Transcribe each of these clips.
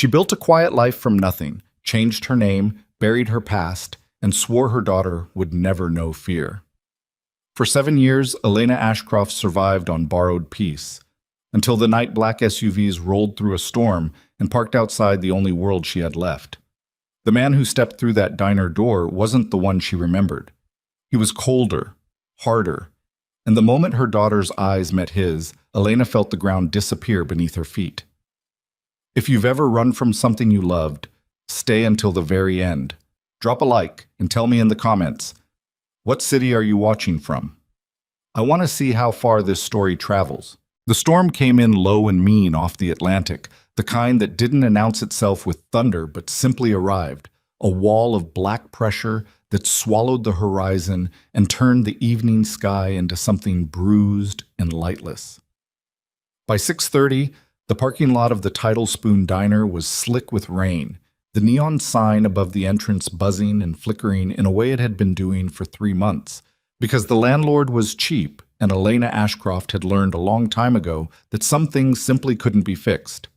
She built a quiet life from nothing, changed her name, buried her past, and swore her daughter would never know fear. For 7 years, Elena Ashcroft survived on borrowed peace, until the night black SUVs rolled through a storm and parked outside the only world she had left. The man who stepped through that diner door wasn't the one she remembered. He was colder, harder, and the moment her daughter's eyes met his, Elena felt the ground disappear beneath her feet. If you've ever run from something you loved, stay until the very end. Drop a like and tell me in the comments, what city are you watching from? I want to see how far this story travels. The storm came in low and mean off the Atlantic, the kind that didn't announce itself with thunder but simply arrived, a wall of black pressure that swallowed the horizon and turned the evening sky into something bruised and lightless. By 6:30, the parking lot of the Tidal Spoon Diner was slick with rain, the neon sign above the entrance buzzing and flickering in a way it had been doing for 3 months, because the landlord was cheap and Elena Ashcroft had learned a long time ago that some things simply couldn't be fixed.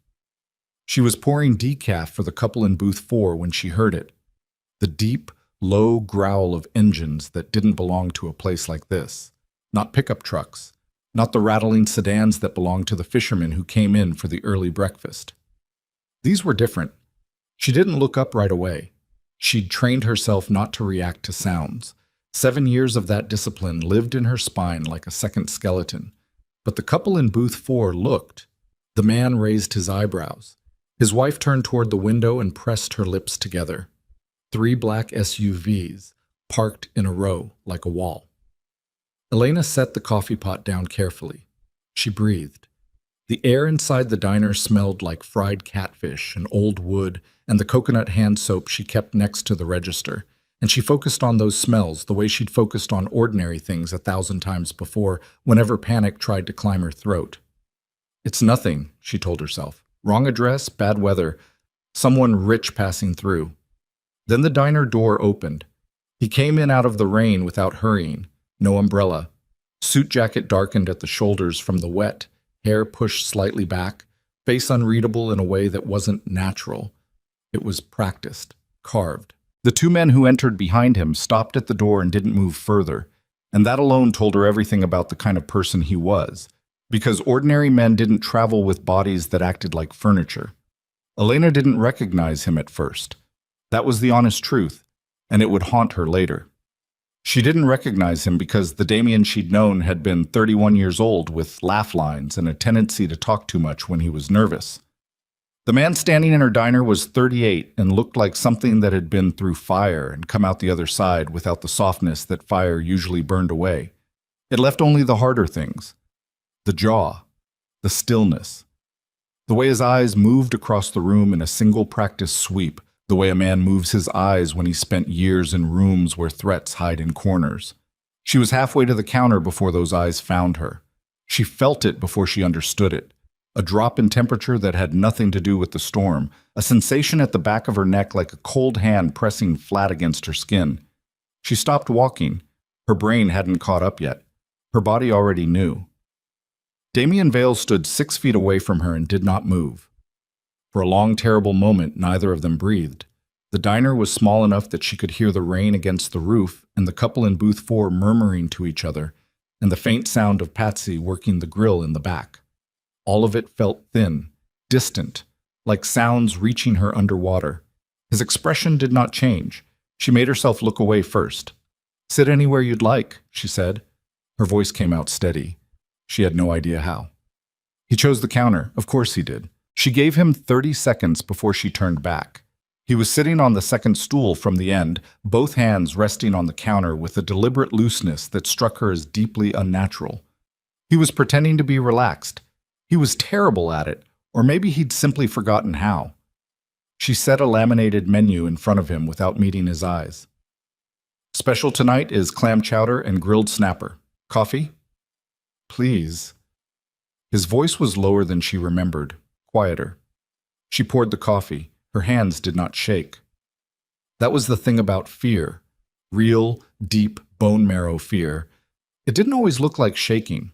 She was pouring decaf for the couple in booth 4 when she heard it, the deep, low growl of engines that didn't belong to a place like this, not pickup trucks, not the rattling sedans that belonged to the fishermen who came in for the early breakfast. These were different. She didn't look up right away. She'd trained herself not to react to sounds. 7 years of that discipline lived in her spine like a second skeleton. But the couple in booth 4 looked. The man raised his eyebrows. His wife turned toward the window and pressed her lips together. 3 black SUVs, parked in a row like a wall. Elena set the coffee pot down carefully. She breathed. The air inside the diner smelled like fried catfish and old wood and the coconut hand soap she kept next to the register, and she focused on those smells the way she'd focused on ordinary things 1,000 times before whenever panic tried to climb her throat. It's nothing, she told herself. Wrong address, bad weather, someone rich passing through. Then the diner door opened. He came in out of the rain without hurrying, no umbrella. Suit jacket darkened at the shoulders from the wet, hair pushed slightly back, face unreadable in a way that wasn't natural. It was practiced, carved. The 2 men who entered behind him stopped at the door and didn't move further, and that alone told her everything about the kind of person he was, because ordinary men didn't travel with bodies that acted like furniture. Elena didn't recognize him at first. That was the honest truth, and it would haunt her later. She didn't recognize him because the Damien she'd known had been 31 years old with laugh lines and a tendency to talk too much when he was nervous. The man standing in her diner was 38 and looked like something that had been through fire and come out the other side without the softness that fire usually burned away. It left only the harder things. The jaw, the stillness, the way his eyes moved across the room in a single practice sweep, the way a man moves his eyes when he spent years in rooms where threats hide in corners. She was halfway to the counter before those eyes found her. She felt it before she understood it. A drop in temperature that had nothing to do with the storm, a sensation at the back of her neck like a cold hand pressing flat against her skin. She stopped walking. Her brain hadn't caught up yet. Her body already knew. Damien Vale stood 6 feet away from her and did not move. For a long, terrible moment, neither of them breathed. The diner was small enough that she could hear the rain against the roof and the couple in booth 4 murmuring to each other, and the faint sound of Patsy working the grill in the back. All of it felt thin, distant, like sounds reaching her underwater. His expression did not change. She made herself look away first. "Sit anywhere you'd like," she said. Her voice came out steady. She had no idea how. He chose the counter. Of course he did. She gave him 30 seconds before she turned back. He was sitting on the second stool from the end, both hands resting on the counter with a deliberate looseness that struck her as deeply unnatural. He was pretending to be relaxed. He was terrible at it, or maybe he'd simply forgotten how. She set a laminated menu in front of him without meeting his eyes. "Special tonight is clam chowder and grilled snapper. Coffee?" "Please." His voice was lower than she remembered, quieter. She poured the coffee. Her hands did not shake. That was the thing about fear. Real, deep, bone marrow fear. It didn't always look like shaking.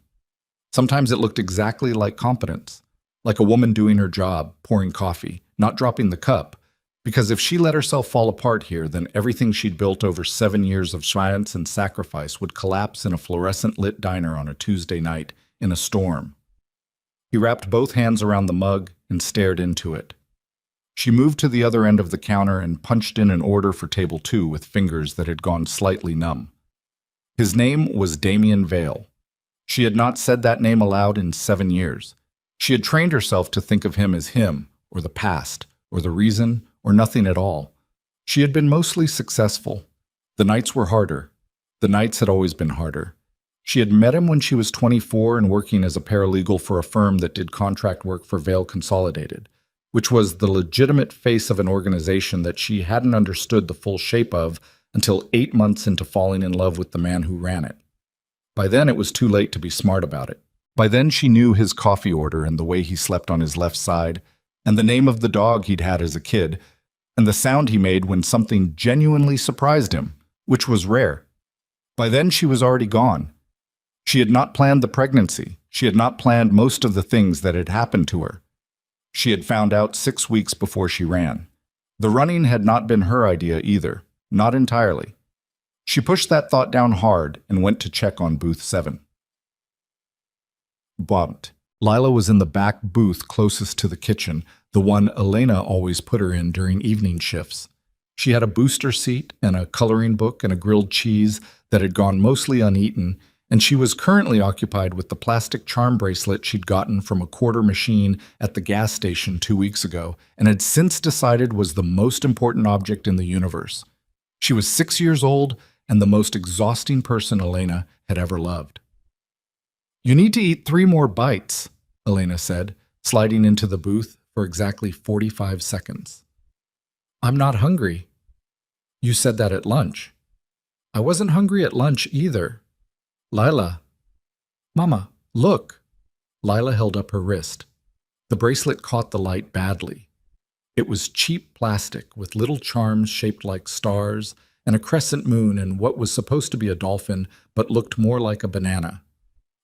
Sometimes it looked exactly like competence, like a woman doing her job, pouring coffee. not dropping the cup, because if she let herself fall apart here, then everything she'd built over 7 years of science and sacrifice would collapse in a fluorescent-lit diner on a Tuesday night in a storm. He wrapped both hands around the mug and stared into it. She moved to the other end of the counter and punched in an order for table 2 with fingers that had gone slightly numb. His name was Damien Vale. She had not said that name aloud in 7 years. She had trained herself to think of him as him, or the past, or the reason, or nothing at all. She had been mostly successful. The nights were harder. The nights had always been harder. She had met him when she was 24 and working as a paralegal for a firm that did contract work for Vale Consolidated, which was the legitimate face of an organization that she hadn't understood the full shape of until 8 months into falling in love with the man who ran it. By then, it was too late to be smart about it. By then, she knew his coffee order and the way he slept on his left side, and the name of the dog he'd had as a kid, and the sound he made when something genuinely surprised him, which was rare. By then, she was already gone. She had not planned the pregnancy. She had not planned most of the things that had happened to her. She had found out 6 weeks before she ran. The running had not been her idea either, not entirely. She pushed that thought down hard and went to check on booth 7. Bumped. Lila was in the back booth closest to the kitchen, the one Elena always put her in during evening shifts. She had a booster seat and a coloring book and a grilled cheese that had gone mostly uneaten, and she was currently occupied with the plastic charm bracelet she'd gotten from a quarter machine at the gas station 2 weeks ago and had since decided was the most important object in the universe. She was 6 years old and the most exhausting person Elena had ever loved. "You need to eat 3 more bites," Elena said, sliding into the booth for exactly 45 seconds. "I'm not hungry." "You said that at lunch." "I wasn't hungry at lunch either." "Lila." "Mama, look." Lila held up her wrist. The bracelet caught the light badly. It was cheap plastic with little charms shaped like stars and a crescent moon and what was supposed to be a dolphin but looked more like a banana.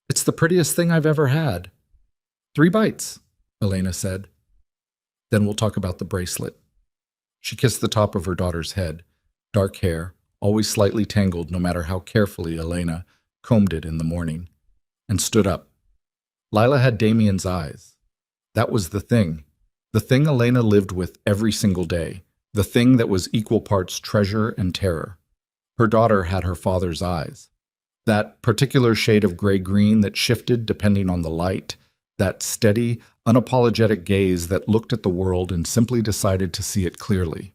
"It's the prettiest thing I've ever had." 3 bites, Elena said. "Then we'll talk about the bracelet." She kissed the top of her daughter's head, dark hair, always slightly tangled no matter how carefully Elena combed it in the morning, and stood up. Lila had Damien's eyes. That was the thing Elena lived with every single day, the thing that was equal parts treasure and terror. Her daughter had her father's eyes. That particular shade of gray-green that shifted depending on the light, that steady, unapologetic gaze that looked at the world and simply decided to see it clearly.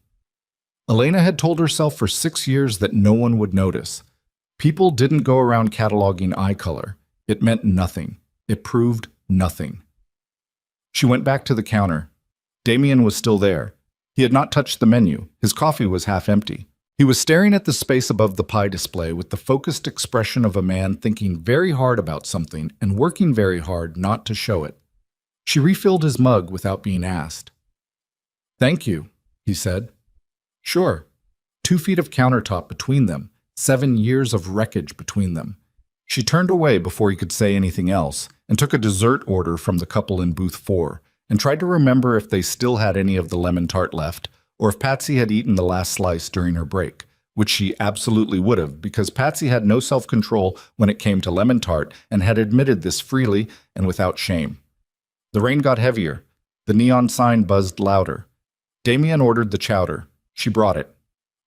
Elena had told herself for 6 years that no one would notice. People didn't go around cataloging eye color. It meant nothing. It proved nothing. She went back to the counter. Damien was still there. He had not touched the menu. His coffee was half empty. He was staring at the space above the pie display with the focused expression of a man thinking very hard about something and working very hard not to show it. She refilled his mug without being asked. "Thank you," he said. "Sure." 2 feet of countertop between them, 7 years of wreckage between them. She turned away before he could say anything else and took a dessert order from the couple in booth 4 and tried to remember if they still had any of the lemon tart left or if Patsy had eaten the last slice during her break, which she absolutely would have because Patsy had no self-control when it came to lemon tart and had admitted this freely and without shame. The rain got heavier. The neon sign buzzed louder. Damien ordered the chowder. She brought it.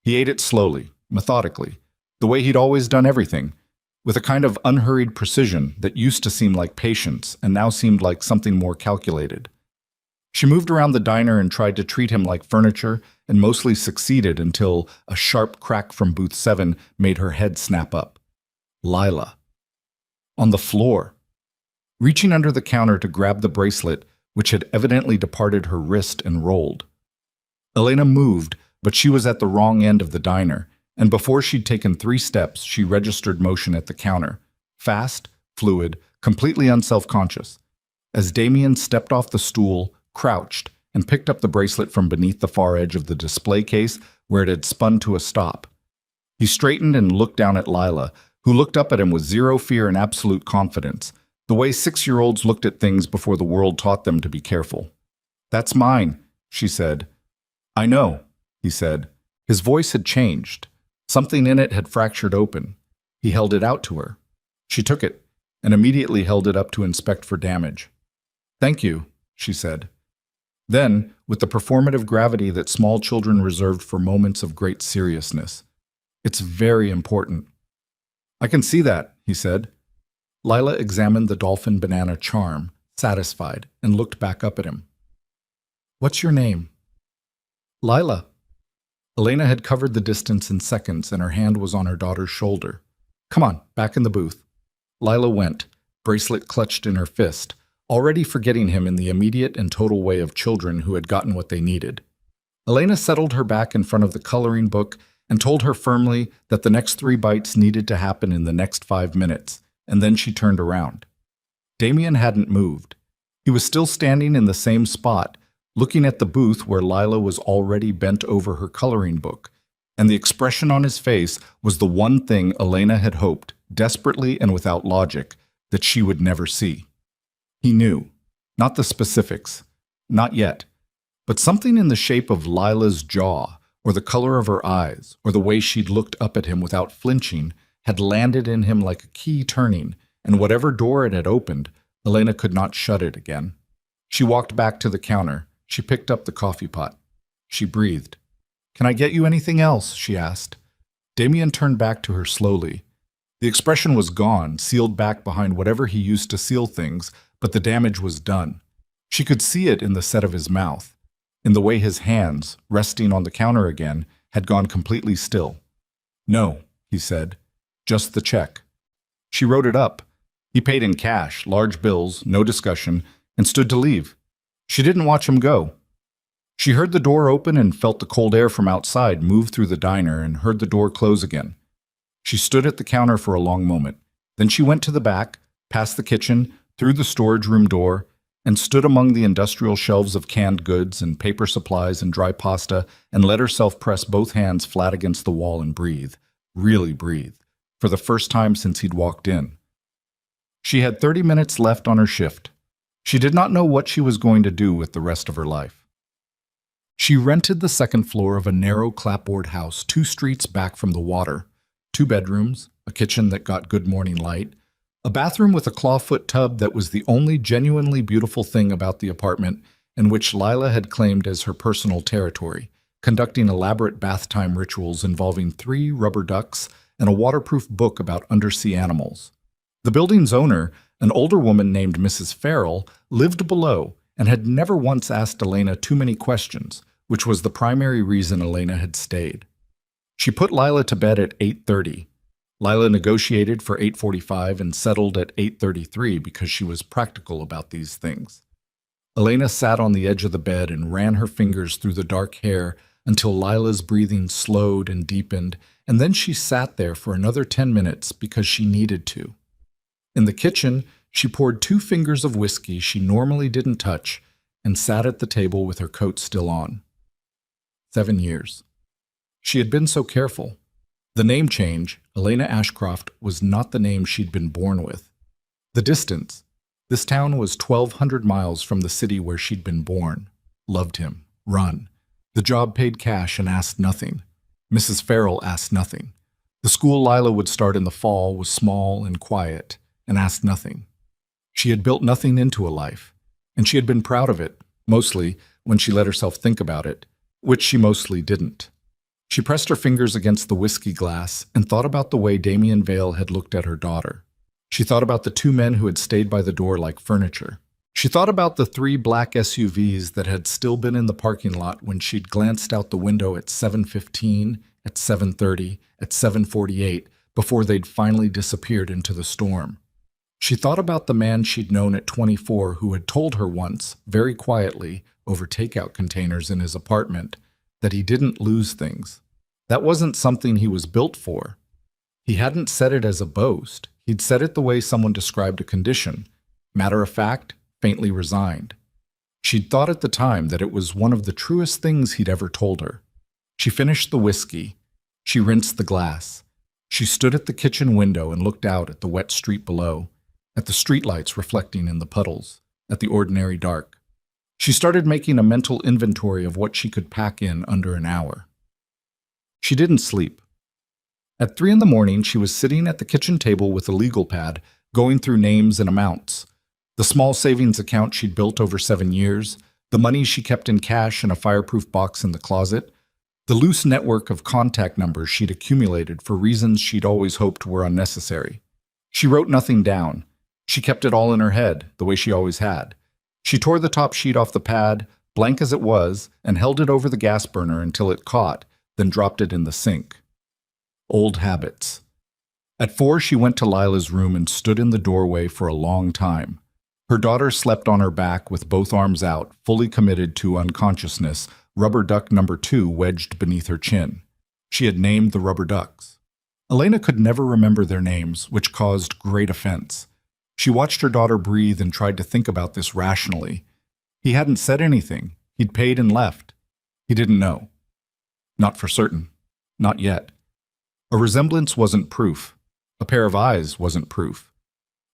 He ate it slowly, methodically, the way he'd always done everything, with a kind of unhurried precision that used to seem like patience and now seemed like something more calculated. She moved around the diner and tried to treat him like furniture and mostly succeeded until a sharp crack from booth 7 made her head snap up. Lila. On the floor. Reaching under the counter to grab the bracelet, which had evidently departed her wrist and rolled. Elena moved, but she was at the wrong end of the diner, and before she'd taken 3 steps, she registered motion at the counter. Fast, fluid, completely unself-conscious. As Damien stepped off the stool, crouched, and picked up the bracelet from beneath the far edge of the display case where it had spun to a stop. He straightened and looked down at Lila, who looked up at him with zero fear and absolute confidence, the way 6-year-olds looked at things before the world taught them to be careful. "That's mine," she said. I know, he said. His voice had changed. Something in it had fractured open. He held it out to her. She took it and immediately held it up to inspect for damage. Thank you, she said. Then, with the performative gravity that small children reserved for moments of great seriousness, it's very important. I can see that, he said. Lila examined the dolphin banana charm, satisfied, and looked back up at him. What's your name? Lila. Elena had covered the distance in seconds, and her hand was on her daughter's shoulder. Come on, back in the booth. Lila went, bracelet clutched in her fist, already forgetting him in the immediate and total way of children who had gotten what they needed. Elena settled her back in front of the coloring book and told her firmly that the next 3 bites needed to happen in the next 5 minutes, and then she turned around. Damien hadn't moved. He was still standing in the same spot, looking at the booth where Lila was already bent over her coloring book, and the expression on his face was the one thing Elena had hoped, desperately and without logic, that she would never see. He knew. Not the specifics. Not yet. But something in the shape of Lila's jaw, or the color of her eyes, or the way she'd looked up at him without flinching, had landed in him like a key turning, and whatever door it had opened, Elena could not shut it again. She walked back to the counter. She picked up the coffee pot. She breathed. Can I get you anything else? She asked. Damien turned back to her slowly. The expression was gone, sealed back behind whatever he used to seal things, but the damage was done. She could see it in the set of his mouth, in the way his hands, resting on the counter again, had gone completely still. No, he said. Just the check. She wrote it up. He paid in cash, large bills, no discussion, and stood to leave. She didn't watch him go. She heard the door open and felt the cold air from outside move through the diner and heard the door close again. She stood at the counter for a long moment. Then she went to the back, past the kitchen, through the storage room door, and stood among the industrial shelves of canned goods and paper supplies and dry pasta and let herself press both hands flat against the wall and breathe, really breathe, for the first time since he'd walked in. She had 30 minutes left on her shift. She did not know what she was going to do with the rest of her life. She rented the second floor of a narrow clapboard house 2 streets back from the water, 2 bedrooms, a kitchen that got good morning light, a bathroom with a clawfoot tub that was the only genuinely beautiful thing about the apartment and which Lila had claimed as her personal territory, conducting elaborate bath time rituals involving 3 rubber ducks and a waterproof book about undersea animals. The building's owner, an older woman named Mrs. Farrell, lived below and had never once asked Elena too many questions, which was the primary reason Elena had stayed. She put Lila to bed at 8:30. Lila negotiated for 8:45 and settled at 8:33 because she was practical about these things. Elena sat on the edge of the bed and ran her fingers through the dark hair until Lila's breathing slowed and deepened, and then she sat there for another 10 minutes because she needed to. In the kitchen, she poured 2 fingers of whiskey she normally didn't touch and sat at the table with her coat still on. 7 years. She had been so careful. The name change, Elena Ashcroft, was not the name she'd been born with. The distance. This town was 1,200 miles from the city where she'd been born. Loved him. Run. The job paid cash and asked nothing. Mrs. Farrell asked nothing. The school Lila would start in the fall was small and quiet and asked nothing. She had built nothing into a life, and she had been proud of it, mostly when she let herself think about it, which she mostly didn't. She pressed her fingers against the whiskey glass and thought about the way Damien Vale had looked at her daughter. She thought about the 2 men who had stayed by the door like furniture. She thought about the 3 black SUVs that had still been in the parking lot when she'd glanced out the window at 7:15, at 7:30, at 7:48, before they'd finally disappeared into the storm. She thought about the man she'd known at 24 who had told her once, very quietly, over takeout containers in his apartment, that he didn't lose things. That wasn't something he was built for. He hadn't said it as a boast. He'd said it the way someone described a condition, matter of fact, faintly resigned. She'd thought at the time that it was one of the truest things he'd ever told her. She finished the whiskey. She rinsed the glass. She stood at the kitchen window and looked out at the wet street below, at the streetlights reflecting in the puddles, at the ordinary dark. She started making a mental inventory of what she could pack in under an hour. She didn't sleep. At 3 in the morning, she was sitting at the kitchen table with a legal pad, going through names and amounts. The small savings account she'd built over 7 years, the money she kept in cash in a fireproof box in the closet, the loose network of contact numbers she'd accumulated for reasons she'd always hoped were unnecessary. She wrote nothing down. She kept it all in her head, the way she always had. She tore the top sheet off the pad, blank as it was, and held it over the gas burner until it caught, then dropped it in the sink. Old habits. At 4, she went to Lila's room and stood in the doorway for a long time. Her daughter slept on her back with both arms out, fully committed to unconsciousness, rubber duck number 2 wedged beneath her chin. She had named the rubber ducks. Elena could never remember their names, which caused great offense. She watched her daughter breathe and tried to think about this rationally. He hadn't said anything. He'd paid and left. He didn't know. Not for certain. Not yet. A resemblance wasn't proof. A pair of eyes wasn't proof.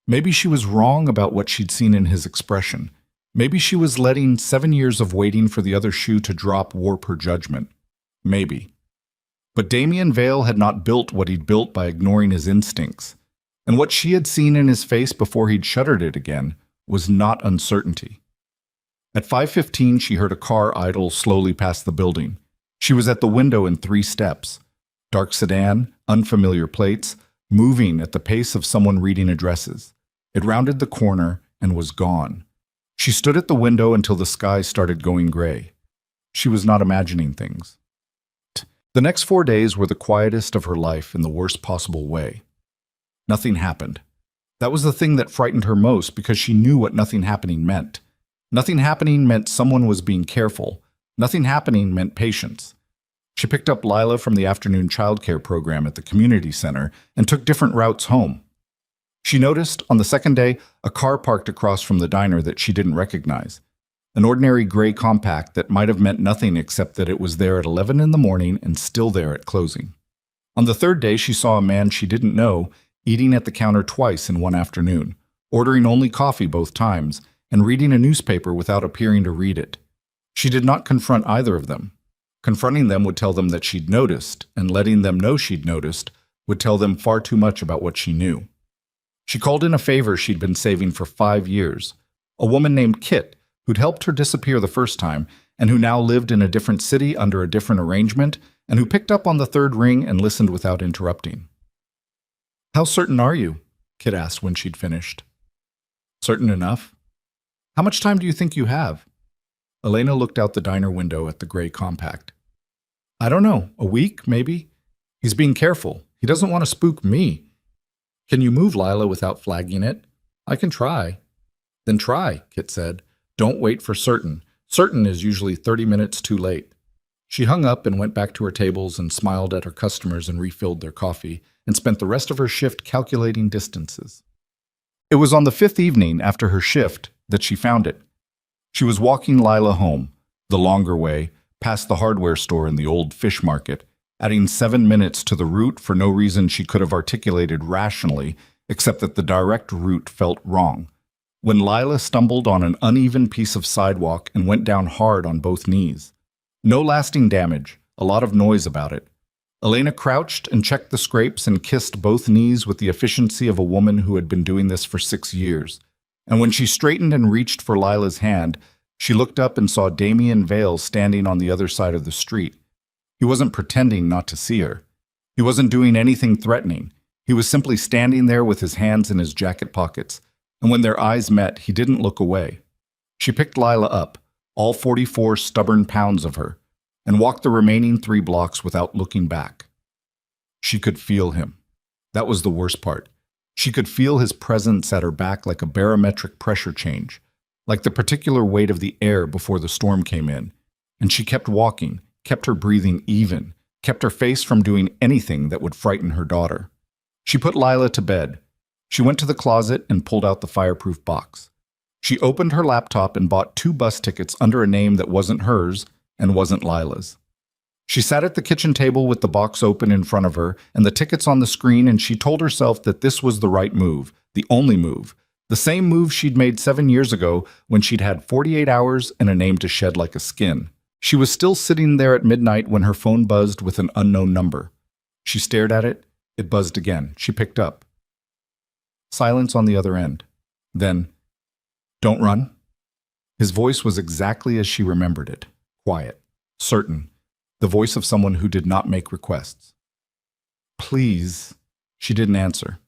Maybe she was wrong about what she'd seen in his expression. Maybe she was letting 7 years of waiting for the other shoe to drop warp her judgment. Maybe. But Damien Vale had not built what he'd built by ignoring his instincts. And what she had seen in his face before he'd shuttered it again was not uncertainty. At 5:15, she heard a car idle slowly past the building. She was at the window in 3 steps. Dark sedan, unfamiliar plates, moving at the pace of someone reading addresses. It rounded the corner and was gone. She stood at the window until the sky started going gray. She was not imagining things. The next 4 days were the quietest of her life in the worst possible way. Nothing happened. That was the thing that frightened her most because she knew what nothing happening meant. Nothing happening meant someone was being careful. Nothing happening meant patience. She picked up Lila from the afternoon childcare program at the community center and took different routes home. She noticed, on the second day, a car parked across from the diner that she didn't recognize. An ordinary gray compact that might have meant nothing except that it was there at 11 in the morning and still there at closing. On the third day, she saw a man she didn't know eating at the counter twice in one afternoon, ordering only coffee both times, and reading a newspaper without appearing to read it. She did not confront either of them. Confronting them would tell them that she'd noticed, and letting them know she'd noticed would tell them far too much about what she knew. She called in a favor she'd been saving for 5 years, a woman named Kit, who'd helped her disappear the first time, and who now lived in a different city under a different arrangement, and who picked up on the third ring and listened without interrupting. "How certain are you?" Kit asked when she'd finished. "Certain enough." "How much time do you think you have?" Elena looked out the diner window at the gray compact. "I don't know. A week, maybe. He's being careful. He doesn't want to spook me." "Can you move Lila without flagging it?" "I can try." "Then try," Kit said. "Don't wait for certain. Certain is usually 30 minutes too late." She hung up and went back to her tables and smiled at her customers and refilled their coffee, and spent the rest of her shift calculating distances. It was on the 5th evening after her shift that she found it. She was walking Lila home, the longer way, past the hardware store in the old fish market, adding 7 minutes to the route for no reason she could have articulated rationally, except that the direct route felt wrong, when Lila stumbled on an uneven piece of sidewalk and went down hard on both knees. No lasting damage, a lot of noise about it. Elena crouched and checked the scrapes and kissed both knees with the efficiency of a woman who had been doing this for 6 years. And when she straightened and reached for Lila's hand, she looked up and saw Damien Vale standing on the other side of the street. He wasn't pretending not to see her. He wasn't doing anything threatening. He was simply standing there with his hands in his jacket pockets, and when their eyes met, he didn't look away. She picked Lila up, all 44 stubborn pounds of her, and walked the remaining 3 blocks without looking back. She could feel him. That was the worst part. She could feel his presence at her back like a barometric pressure change, like the particular weight of the air before the storm came in. And she kept walking, kept her breathing even, kept her face from doing anything that would frighten her daughter. She put Lila to bed. She went to the closet and pulled out the fireproof box. She opened her laptop and bought 2 bus tickets under a name that wasn't hers and wasn't Lila's. She sat at the kitchen table with the box open in front of her and the tickets on the screen, and she told herself that this was the right move, the only move, The same move she'd made 7 years ago when she'd had 48 hours and a name to shed like a skin. She was still sitting there at midnight when her phone buzzed with an unknown number. She stared at it. It buzzed again. She picked up. Silence on the other end. Then, "Don't run." His voice was exactly as she remembered it. Quiet. Certain. The voice of someone who did not make requests. "Please." She didn't answer.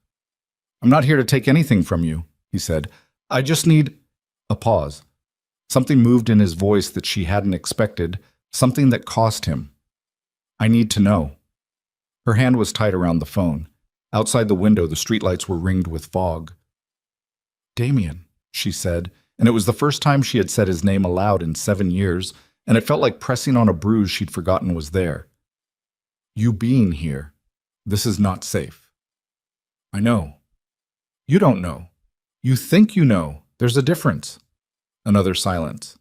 "I'm not here to take anything from you," he said. "I just need—" A pause. Something moved in his voice that she hadn't expected, something that cost him. "I need to know." Her hand was tight around the phone. Outside the window, the streetlights were ringed with fog. "Damien," she said, and it was the first time she had said his name aloud in 7 years, and it felt like pressing on a bruise she'd forgotten was there. "You being here, this is not safe." "I know." "You don't know. You think you know. There's a difference." Another silence.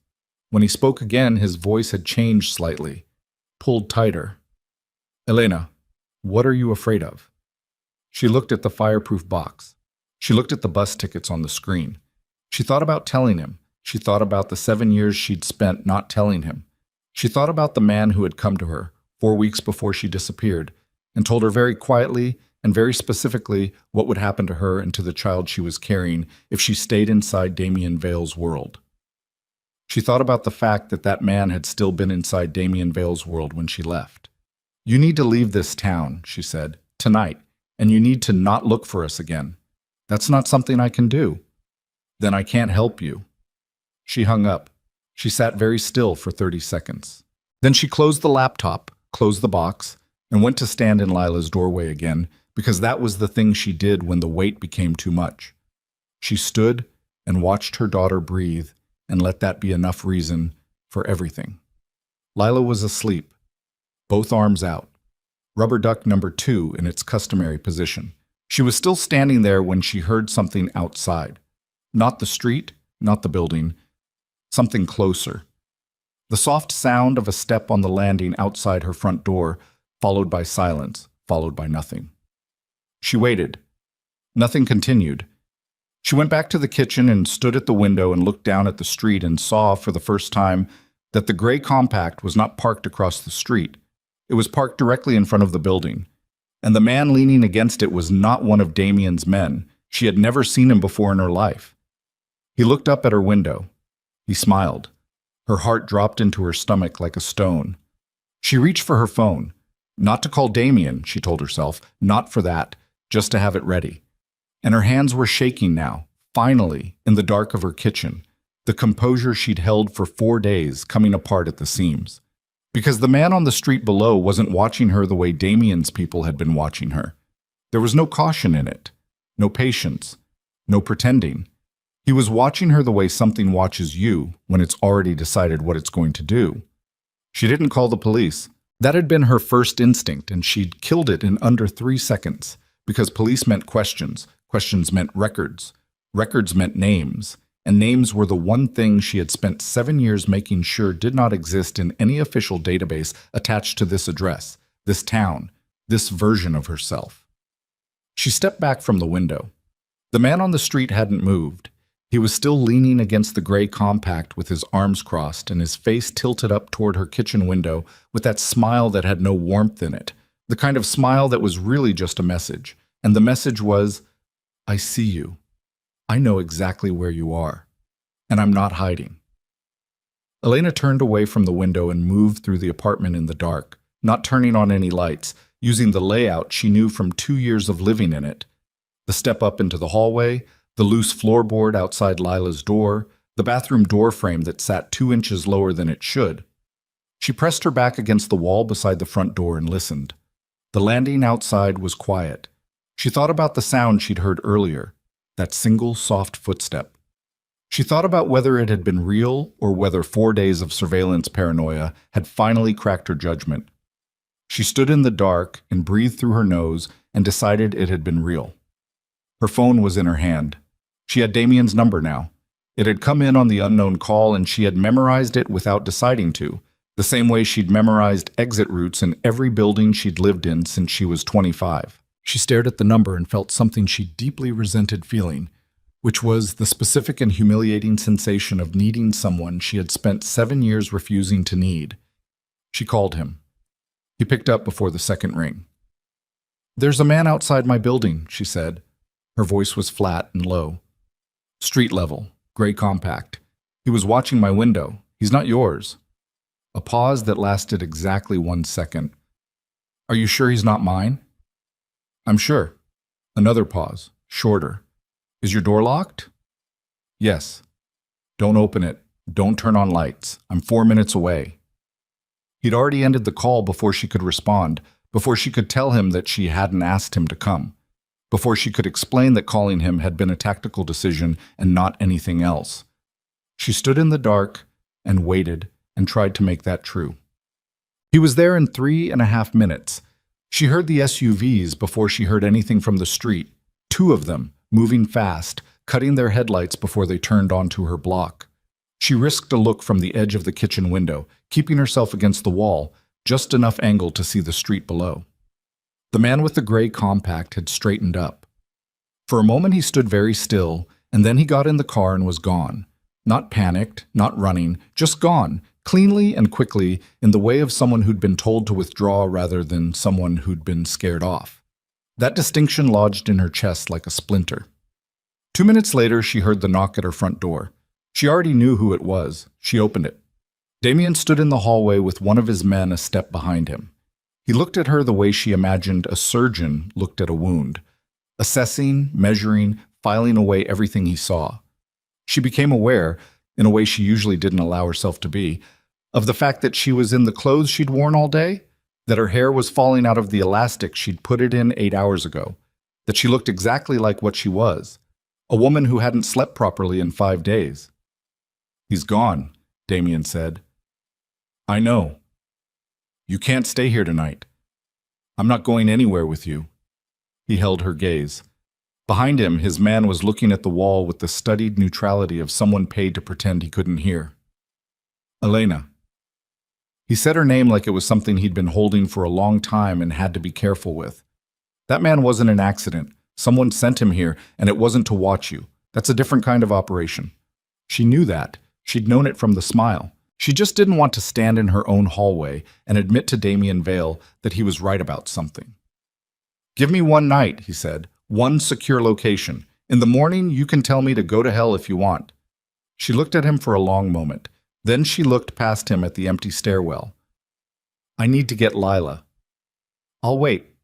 When he spoke again, his voice had changed slightly, pulled tighter. "Elena, what are you afraid of?" She looked at the fireproof box. She looked at the bus tickets on the screen. She thought about telling him. She thought about the 7 years she'd spent not telling him. She thought about the man who had come to her 4 weeks before she disappeared and told her very quietly and very specifically what would happen to her and to the child she was carrying if she stayed inside Damien Vale's world. She thought about the fact that that man had still been inside Damien Vale's world when she left. "You need to leave this town," she said, "tonight, and you need to not look for us again. That's not something I can do." "Then I can't help you." She hung up. She sat very still for 30 seconds. Then she closed the laptop, closed the box, and went to stand in Lila's doorway again, because that was the thing she did when the weight became too much. She stood and watched her daughter breathe and let that be enough reason for everything. Lila was asleep, both arms out, rubber duck number 2 in its customary position. She was still standing there when she heard something outside. Not the street, not the building, something closer. The soft sound of a step on the landing outside her front door, followed by silence, followed by nothing. She waited. Nothing continued. She went back to the kitchen and stood at the window and looked down at the street and saw, for the first time, that the gray compact was not parked across the street. It was parked directly in front of the building. And the man leaning against it was not one of Damien's men. She had never seen him before in her life. He looked up at her window. He smiled. Her heart dropped into her stomach like a stone. She reached for her phone. Not to call Damien, she told herself. Not for that. Just to have it ready. And her hands were shaking now, finally, in the dark of her kitchen, the composure she'd held for 4 days coming apart at the seams. Because the man on the street below wasn't watching her the way Damien's people had been watching her. There was no caution in it, no patience, no pretending. He was watching her the way something watches you when it's already decided what it's going to do. She didn't call the police. That had been her first instinct, and she'd killed it in under 3 seconds, because police meant questions. Questions meant records. Records meant names. And names were the one thing she had spent 7 years making sure did not exist in any official database attached to this address, this town, this version of herself. She stepped back from the window. The man on the street hadn't moved. He was still leaning against the gray compact with his arms crossed and his face tilted up toward her kitchen window with that smile that had no warmth in it, the kind of smile that was really just a message. And the message was, "I see you. I know exactly where you are. And I'm not hiding." Elena turned away from the window and moved through the apartment in the dark, not turning on any lights, using the layout she knew from 2 years of living in it. The step up into the hallway, the loose floorboard outside Lila's door, the bathroom door frame that sat 2 inches lower than it should. She pressed her back against the wall beside the front door and listened. The landing outside was quiet. She thought about the sound she'd heard earlier, that single soft footstep. She thought about whether it had been real or whether 4 days of surveillance paranoia had finally cracked her judgment. She stood in the dark and breathed through her nose and decided it had been real. Her phone was in her hand. She had Damien's number now. It had come in on the unknown call and she had memorized it without deciding to, the same way she'd memorized exit routes in every building she'd lived in since she was 25. She stared at the number and felt something she deeply resented feeling, which was the specific and humiliating sensation of needing someone she had spent 7 years refusing to need. She called him. He picked up before the second ring. "There's a man outside my building," she said. Her voice was flat and low. "Street level, gray compact. He was watching my window. He's not yours." A pause that lasted exactly 1 second. "Are you sure he's not mine?" "I'm sure." Another pause, shorter. "Is your door locked?" "Yes." "Don't open it. Don't turn on lights. I'm 4 minutes away." He'd already ended the call before she could respond, before she could tell him that she hadn't asked him to come, before she could explain that calling him had been a tactical decision and not anything else. She stood in the dark and waited and tried to make that true. He was there in 3.5 minutes. She heard the SUVs before she heard anything from the street, 2 of them, moving fast, cutting their headlights before they turned onto her block. She risked a look from the edge of the kitchen window, keeping herself against the wall, just enough angle to see the street below. The man with the gray compact had straightened up. For a moment he stood very still, and then he got in the car and was gone. Not panicked, not running, just gone, cleanly and quickly, in the way of someone who'd been told to withdraw rather than someone who'd been scared off. That distinction lodged in her chest like a splinter. 2 minutes later, she heard the knock at her front door. She already knew who it was. She opened it. Damien stood in the hallway with one of his men a step behind him. He looked at her the way she imagined a surgeon looked at a wound, assessing, measuring, filing away everything he saw. She became aware, in a way she usually didn't allow herself to be, of the fact that she was in the clothes she'd worn all day, that her hair was falling out of the elastic she'd put it in 8 hours ago, that she looked exactly like what she was, a woman who hadn't slept properly in 5 days. "He's gone," Damien said. "I know. You can't stay here tonight. I'm not going anywhere with you." He held her gaze. Behind him, his man was looking at the wall with the studied neutrality of someone paid to pretend he couldn't hear. "Elena." He said her name like it was something he'd been holding for a long time and had to be careful with. That man wasn't an accident. Someone sent him here, and it wasn't to watch you. That's a different kind of operation. She knew that. She'd known it from the smile. She just didn't want to stand in her own hallway and admit to Damien Vale that he was right about something. "Give me one night," he said. "One secure location. In the morning, you can tell me to go to hell if you want." She looked at him for a long moment. Then she looked past him at the empty stairwell. "I need to get Lila." "I'll wait."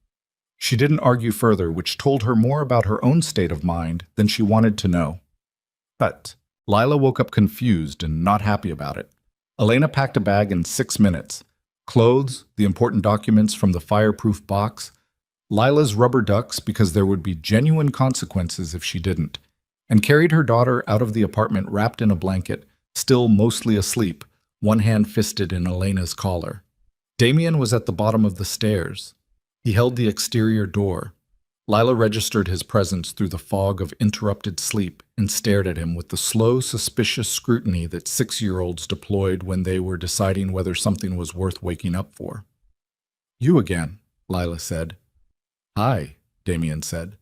She didn't argue further, which told her more about her own state of mind than she wanted to know. But Lila woke up confused and not happy about it. Elena packed a bag in 6 minutes. Clothes, the important documents from the fireproof box, Lila's rubber ducks because there would be genuine consequences if she didn't, and carried her daughter out of the apartment wrapped in a blanket, still mostly asleep, one hand fisted in Elena's collar. Damien was at the bottom of the stairs. He held the exterior door. Lila registered his presence through the fog of interrupted sleep and stared at him with the slow, suspicious scrutiny that 6-year-olds deployed when they were deciding whether something was worth waking up for. "You again," Lila said. "Hi," Damien said.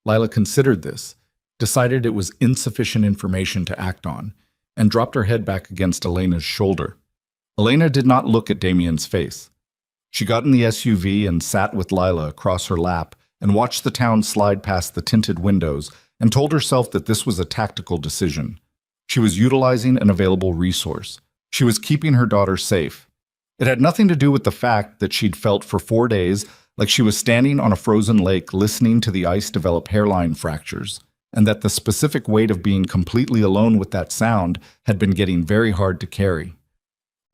Lila considered this, decided it was insufficient information to act on, and dropped her head back against Elena's shoulder. Elena did not look at Damien's face. She got in the SUV and sat with Lila across her lap and watched the town slide past the tinted windows and told herself that this was a tactical decision. She was utilizing an available resource. She was keeping her daughter safe. It had nothing to do with the fact that she'd felt for 4 days like she was standing on a frozen lake listening to the ice develop hairline fractures, and that the specific weight of being completely alone with that sound had been getting very hard to carry.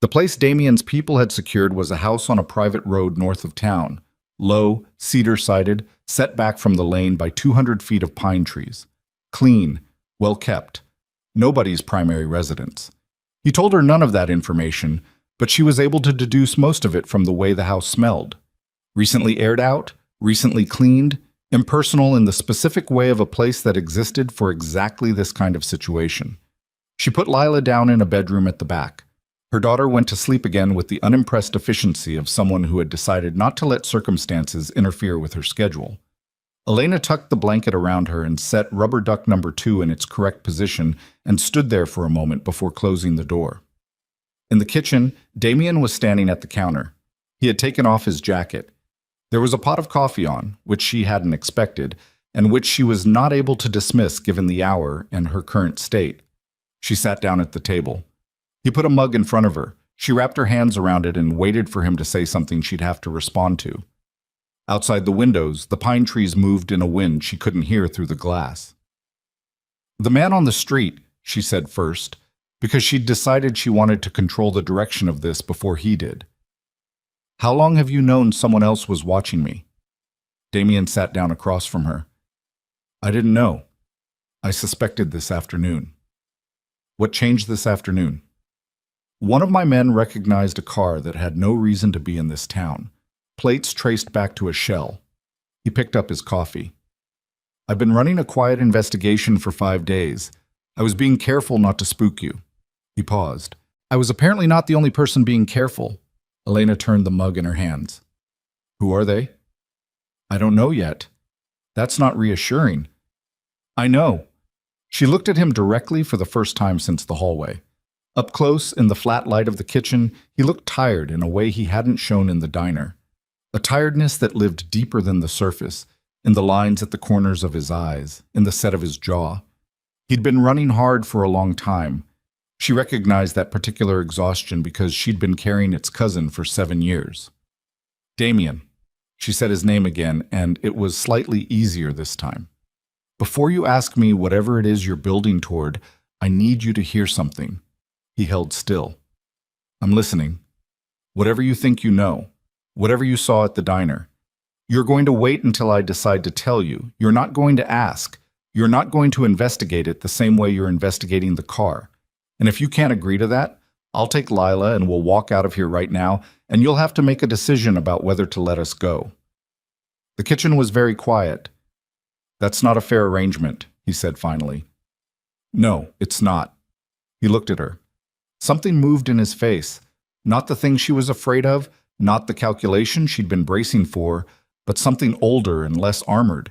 The place Damien's people had secured was a house on a private road north of town, low, cedar-sided, set back from the lane by 200 feet of pine trees. Clean, well-kept. Nobody's primary residence. He told her none of that information, but she was able to deduce most of it from the way the house smelled. Recently aired out, recently cleaned, impersonal in the specific way of a place that existed for exactly this kind of situation. She put Lila down in a bedroom at the back. Her daughter went to sleep again with the unimpressed efficiency of someone who had decided not to let circumstances interfere with her schedule. Elena tucked the blanket around her and set rubber duck number 2 in its correct position and stood there for a moment before closing the door. In the kitchen, Damien was standing at the counter. He had taken off his jacket. There was a pot of coffee on, which she hadn't expected, and which she was not able to dismiss given the hour and her current state. She sat down at the table. He put a mug in front of her. She wrapped her hands around it and waited for him to say something she'd have to respond to. Outside the windows, the pine trees moved in a wind she couldn't hear through the glass. "The man on the street," she said first, because she'd decided she wanted to control the direction of this before he did. "How long have you known someone else was watching me?" Damien sat down across from her. "I didn't know. I suspected this afternoon." "What changed this afternoon?" "One of my men recognized a car that had no reason to be in this town. Plates traced back to a shell." He picked up his coffee. "I've been running a quiet investigation for 5 days. I was being careful not to spook you." He paused. "I was apparently not the only person being careful." Elena turned the mug in her hands. "Who are they?" "I don't know yet." "That's not reassuring." "I know." She looked at him directly for the first time since the hallway. Up close, in the flat light of the kitchen, he looked tired in a way he hadn't shown in the diner. A tiredness that lived deeper than the surface, in the lines at the corners of his eyes, in the set of his jaw. He'd been running hard for a long time. She recognized that particular exhaustion because she'd been carrying its cousin for 7 years. "Damien." She said his name again, and it was slightly easier this time. "Before you ask me whatever it is you're building toward, I need you to hear something." He held still. "I'm listening. Whatever you think you know, whatever you saw at the diner. You're going to wait until I decide to tell you. You're not going to ask. You're not going to investigate it the same way you're investigating the car. And if you can't agree to that, I'll take Lila and we'll walk out of here right now, and you'll have to make a decision about whether to let us go." The kitchen was very quiet. "That's not a fair arrangement," he said finally. "No, it's not." He looked at her. Something moved in his face. Not the thing she was afraid of, not the calculation she'd been bracing for, but something older and less armored.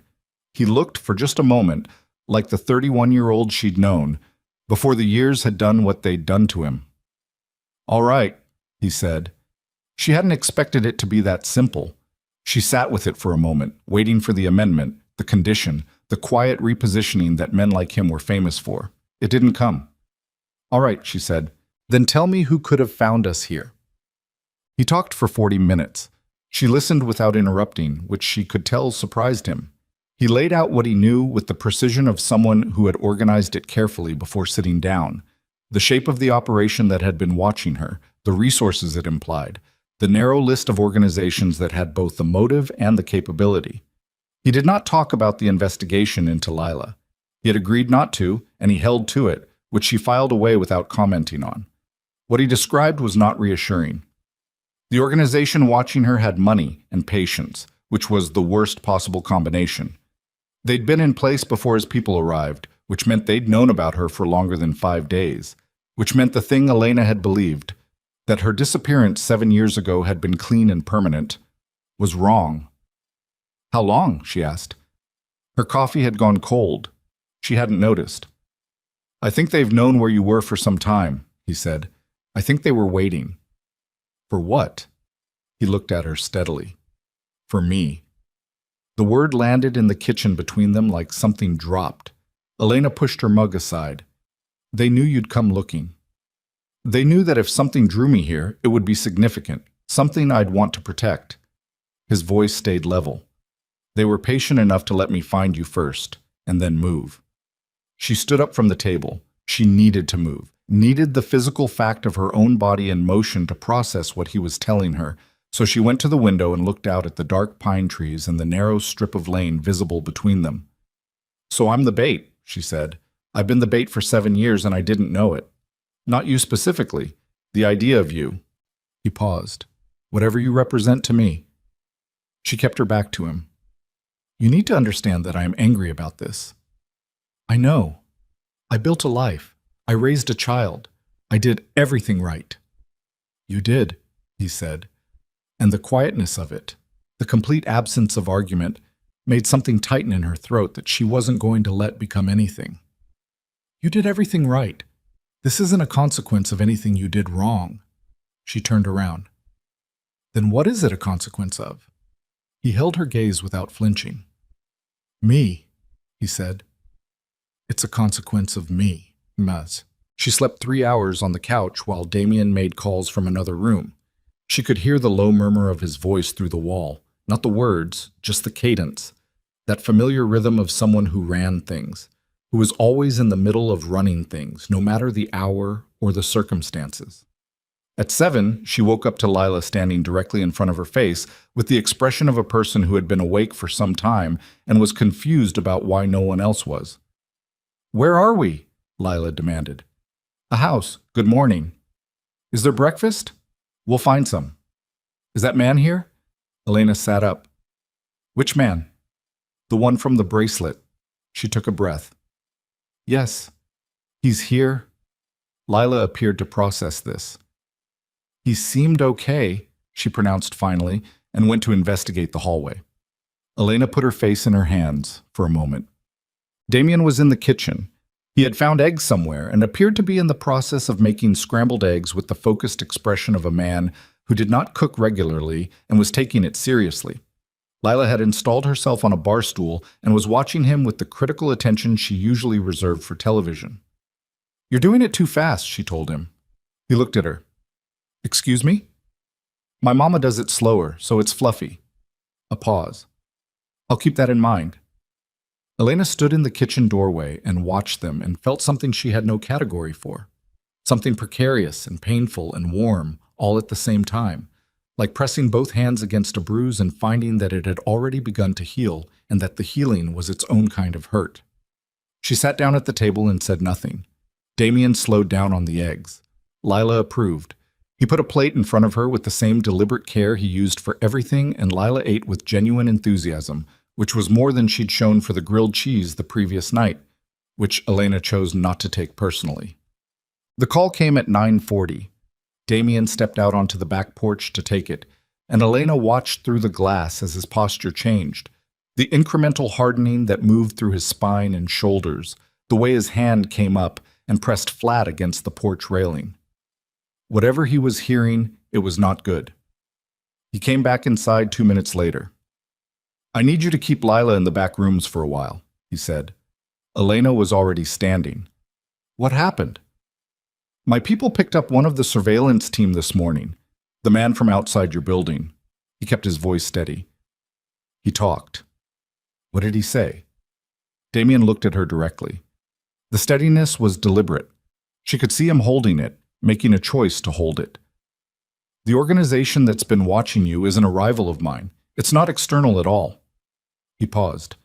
He looked for just a moment like the 31-year-old she'd known, before the years had done what they'd done to him. "All right," he said. She hadn't expected it to be that simple. She sat with it for a moment, waiting for the amendment, the condition, the quiet repositioning that men like him were famous for. It didn't come. "All right," she said. "Then tell me who could have found us here." He talked for 40 minutes. She listened without interrupting, which she could tell surprised him. He laid out what he knew with the precision of someone who had organized it carefully before sitting down. The shape of the operation that had been watching her, the resources it implied, the narrow list of organizations that had both the motive and the capability. He did not talk about the investigation into Lila. He had agreed not to, and he held to it, which she filed away without commenting on. What he described was not reassuring. The organization watching her had money and patience, which was the worst possible combination. They'd been in place before his people arrived, which meant they'd known about her for longer than 5 days, which meant the thing Elena had believed, that her disappearance 7 years ago had been clean and permanent, was wrong. "How long?" she asked. Her coffee had gone cold. She hadn't noticed. "I think they've known where you were for some time," he said. "I think they were waiting." "For what?" He looked at her steadily. "For me." The word landed in the kitchen between them like something dropped. Elena pushed her mug aside. "They knew you'd come looking. They knew that if something drew me here, it would be significant, something I'd want to protect." His voice stayed level. "They were patient enough to let me find you first, and then move." She stood up from the table. She needed to move, needed the physical fact of her own body in motion to process what he was telling her, so she went to the window and looked out at the dark pine trees and the narrow strip of lane visible between them. "So I'm the bait," she said. "I've been the bait for 7 years and I didn't know it. Not you specifically, the idea of you." He paused. "Whatever you represent to me." She kept her back to him. "You need to understand that I am angry about this." "I know. I built a life. I raised a child. I did everything right." "You did," he said. And the quietness of it, the complete absence of argument, made something tighten in her throat that she wasn't going to let become anything. You did everything right. This isn't a consequence of anything you did wrong. She turned around. Then what is it a consequence of? He held her gaze without flinching. Me, he said. It's a consequence of me, Maz. She slept 3 hours on the couch while Damien made calls from another room. She could hear the low murmur of his voice through the wall, not the words, just the cadence, that familiar rhythm of someone who ran things, who was always in the middle of running things, no matter the hour or the circumstances. At 7, she woke up to Lila standing directly in front of her face with the expression of a person who had been awake for some time and was confused about why no one else was. "Where are we?" Lila demanded. "A house. Good morning." "Is there breakfast?" "We'll find some." "Is that man here?" Elena sat up. "Which man?" "The one from the bracelet." She took a breath. "Yes. He's here." Lila appeared to process this. "He seemed okay," she pronounced finally, and went to investigate the hallway. Elena put her face in her hands for a moment. Damien was in the kitchen. He had found eggs somewhere and appeared to be in the process of making scrambled eggs with the focused expression of a man who did not cook regularly and was taking it seriously. Lila had installed herself on a bar stool and was watching him with the critical attention she usually reserved for television. "You're doing it too fast," she told him. He looked at her. "Excuse me?" "My mama does it slower, so it's fluffy." A pause. "I'll keep that in mind." Elena stood in the kitchen doorway and watched them and felt something she had no category for. Something precarious and painful and warm, all at the same time, like pressing both hands against a bruise and finding that it had already begun to heal and that the healing was its own kind of hurt. She sat down at the table and said nothing. Damien slowed down on the eggs. Lila approved. He put a plate in front of her with the same deliberate care he used for everything, and Lila ate with genuine enthusiasm, which was more than she'd shown for the grilled cheese the previous night, which Elena chose not to take personally. The call came at 9:40. Damien stepped out onto the back porch to take it, and Elena watched through the glass as his posture changed, the incremental hardening that moved through his spine and shoulders, the way his hand came up and pressed flat against the porch railing. Whatever he was hearing, it was not good. He came back inside 2 minutes later. "I need you to keep Lila in the back rooms for a while," he said. Elena was already standing. "What happened?" "My people picked up one of the surveillance team this morning, the man from outside your building." He kept his voice steady. He talked. "What did he say?" Damien looked at her directly. The steadiness was deliberate. She could see him holding it, making a choice to hold it. "The organization that's been watching you is an rival of mine. It's not external at all." He paused.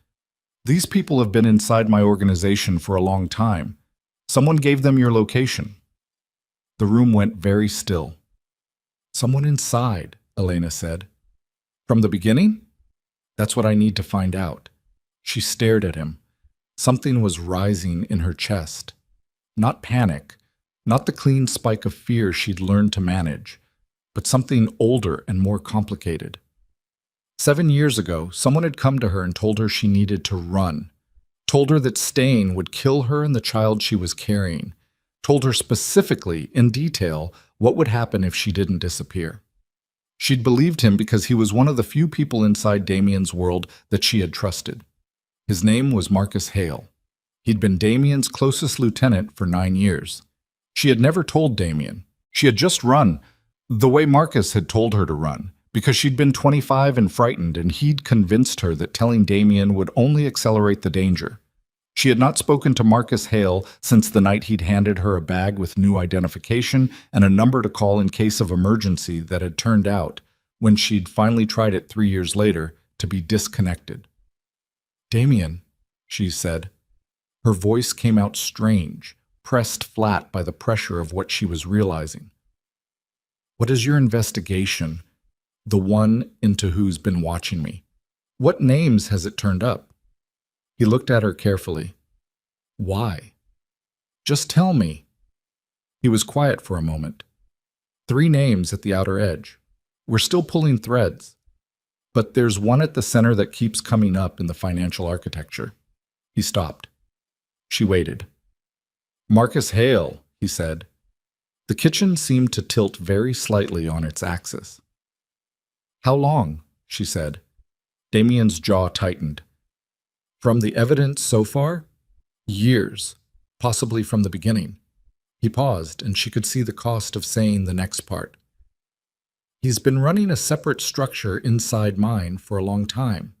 "These people have been inside my organization for a long time. Someone gave them your location." The room went very still. "Someone inside," Elena said. "From the beginning?" "That's what I need to find out." She stared at him. Something was rising in her chest. Not panic, not the clean spike of fear she'd learned to manage, but something older and more complicated. 7 years ago, someone had come to her and told her she needed to run, told her that staying would kill her and the child she was carrying, told her specifically, in detail, what would happen if she didn't disappear. She'd believed him because he was one of the few people inside Damien's world that she had trusted. His name was Marcus Hale. He'd been Damien's closest lieutenant for 9 years. She had never told Damien. She had just run, the way Marcus had told her to run, because she'd been 25 and frightened, and he'd convinced her that telling Damien would only accelerate the danger. She had not spoken to Marcus Hale since the night he'd handed her a bag with new identification and a number to call in case of emergency that had turned out, when she'd finally tried it 3 years later, to be disconnected. "Damien," she said. Her voice came out strange, pressed flat by the pressure of what she was realizing. "What is your investigation? The one into who's been watching me. What names has it turned up?" He looked at her carefully. "Why?" "Just tell me." He was quiet for a moment. 3 names at the outer edge. We're still pulling threads. But there's one at the center that keeps coming up in the financial architecture. He stopped. She waited. Marcus Hale, he said. The kitchen seemed to tilt very slightly on its axis. How long? She said. Damien's jaw tightened. From the evidence so far? Years, possibly from the beginning. He paused, and she could see the cost of saying the next part. He's been running a separate structure inside mine for a long time,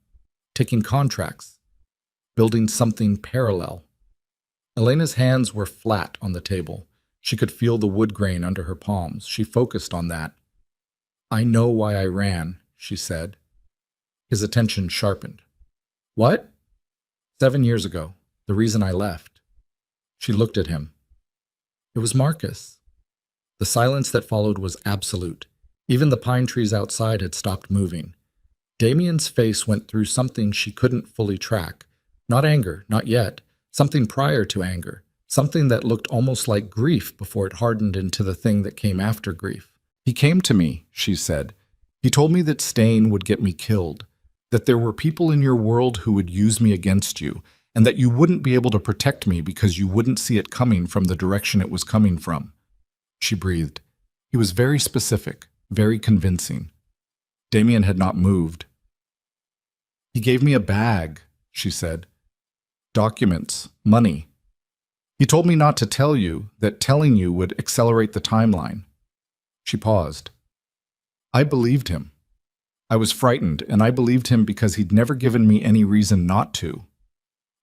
taking contracts, building something parallel. Elena's hands were flat on the table. She could feel the wood grain under her palms. She focused on that. I know why I ran, she said. His attention sharpened. What? 7 years ago, the reason I left. She looked at him. It was Marcus. The silence that followed was absolute. Even the pine trees outside had stopped moving. Damien's face went through something she couldn't fully track. Not anger, not yet. Something prior to anger. Something that looked almost like grief before it hardened into the thing that came after grief. He came to me, she said. He told me that staying would get me killed, that there were people in your world who would use me against you, and that you wouldn't be able to protect me because you wouldn't see it coming from the direction it was coming from. She breathed. He was very specific, very convincing. Damien had not moved. He gave me a bag, she said. Documents, money. He told me not to tell you, that telling you would accelerate the timeline. She paused. I believed him. I was frightened, and I believed him because he'd never given me any reason not to.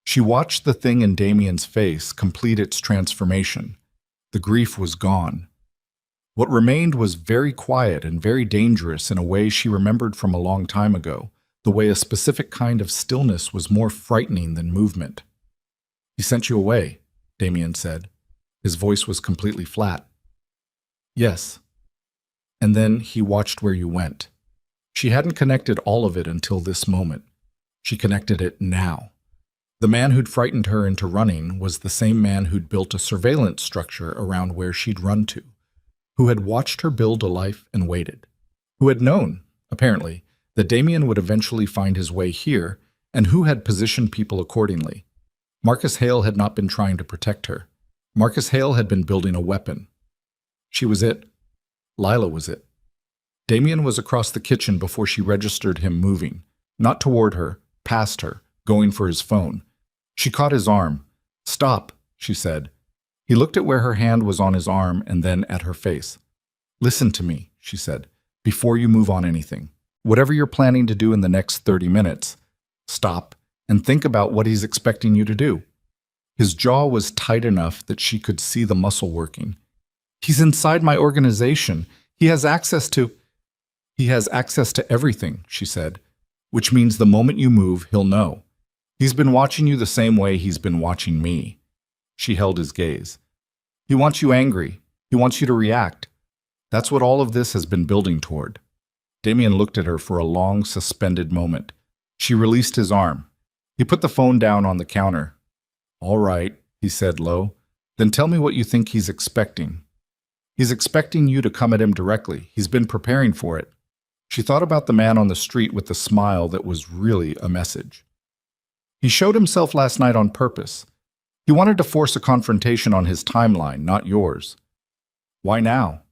She watched the thing in Damien's face complete its transformation. The grief was gone. What remained was very quiet and very dangerous in a way she remembered from a long time ago, the way a specific kind of stillness was more frightening than movement. He sent you away, Damien said. His voice was completely flat. Yes. And then he watched where you went. She hadn't connected all of it until this moment. She connected it now. The man who'd frightened her into running was the same man who'd built a surveillance structure around where she'd run to, who had watched her build a life and waited, who had known, apparently, that Damien would eventually find his way here, and who had positioned people accordingly. Marcus Hale had not been trying to protect her. Marcus Hale had been building a weapon. She was it. Lila was it. Damien was across the kitchen before she registered him moving, not toward her, past her, going for his phone. She caught his arm. Stop, she said. He looked at where her hand was on his arm and then at her face. Listen to me, she said, before you move on anything. Whatever you're planning to do in the next 30 minutes, stop and think about what he's expecting you to do. His jaw was tight enough that she could see the muscle working. He's inside my organization. He has access to everything, she said, which means the moment you move, he'll know. He's been watching you the same way he's been watching me. She held his gaze. He wants you angry. He wants you to react. That's what all of this has been building toward. Damien looked at her for a long, suspended moment. She released his arm. He put the phone down on the counter. All right, he said low. Then tell me what you think he's expecting. He's expecting you to come at him directly. He's been preparing for it. She thought about the man on the street with the smile that was really a message. He showed himself last night on purpose. He wanted to force a confrontation on his timeline, not yours. Why now?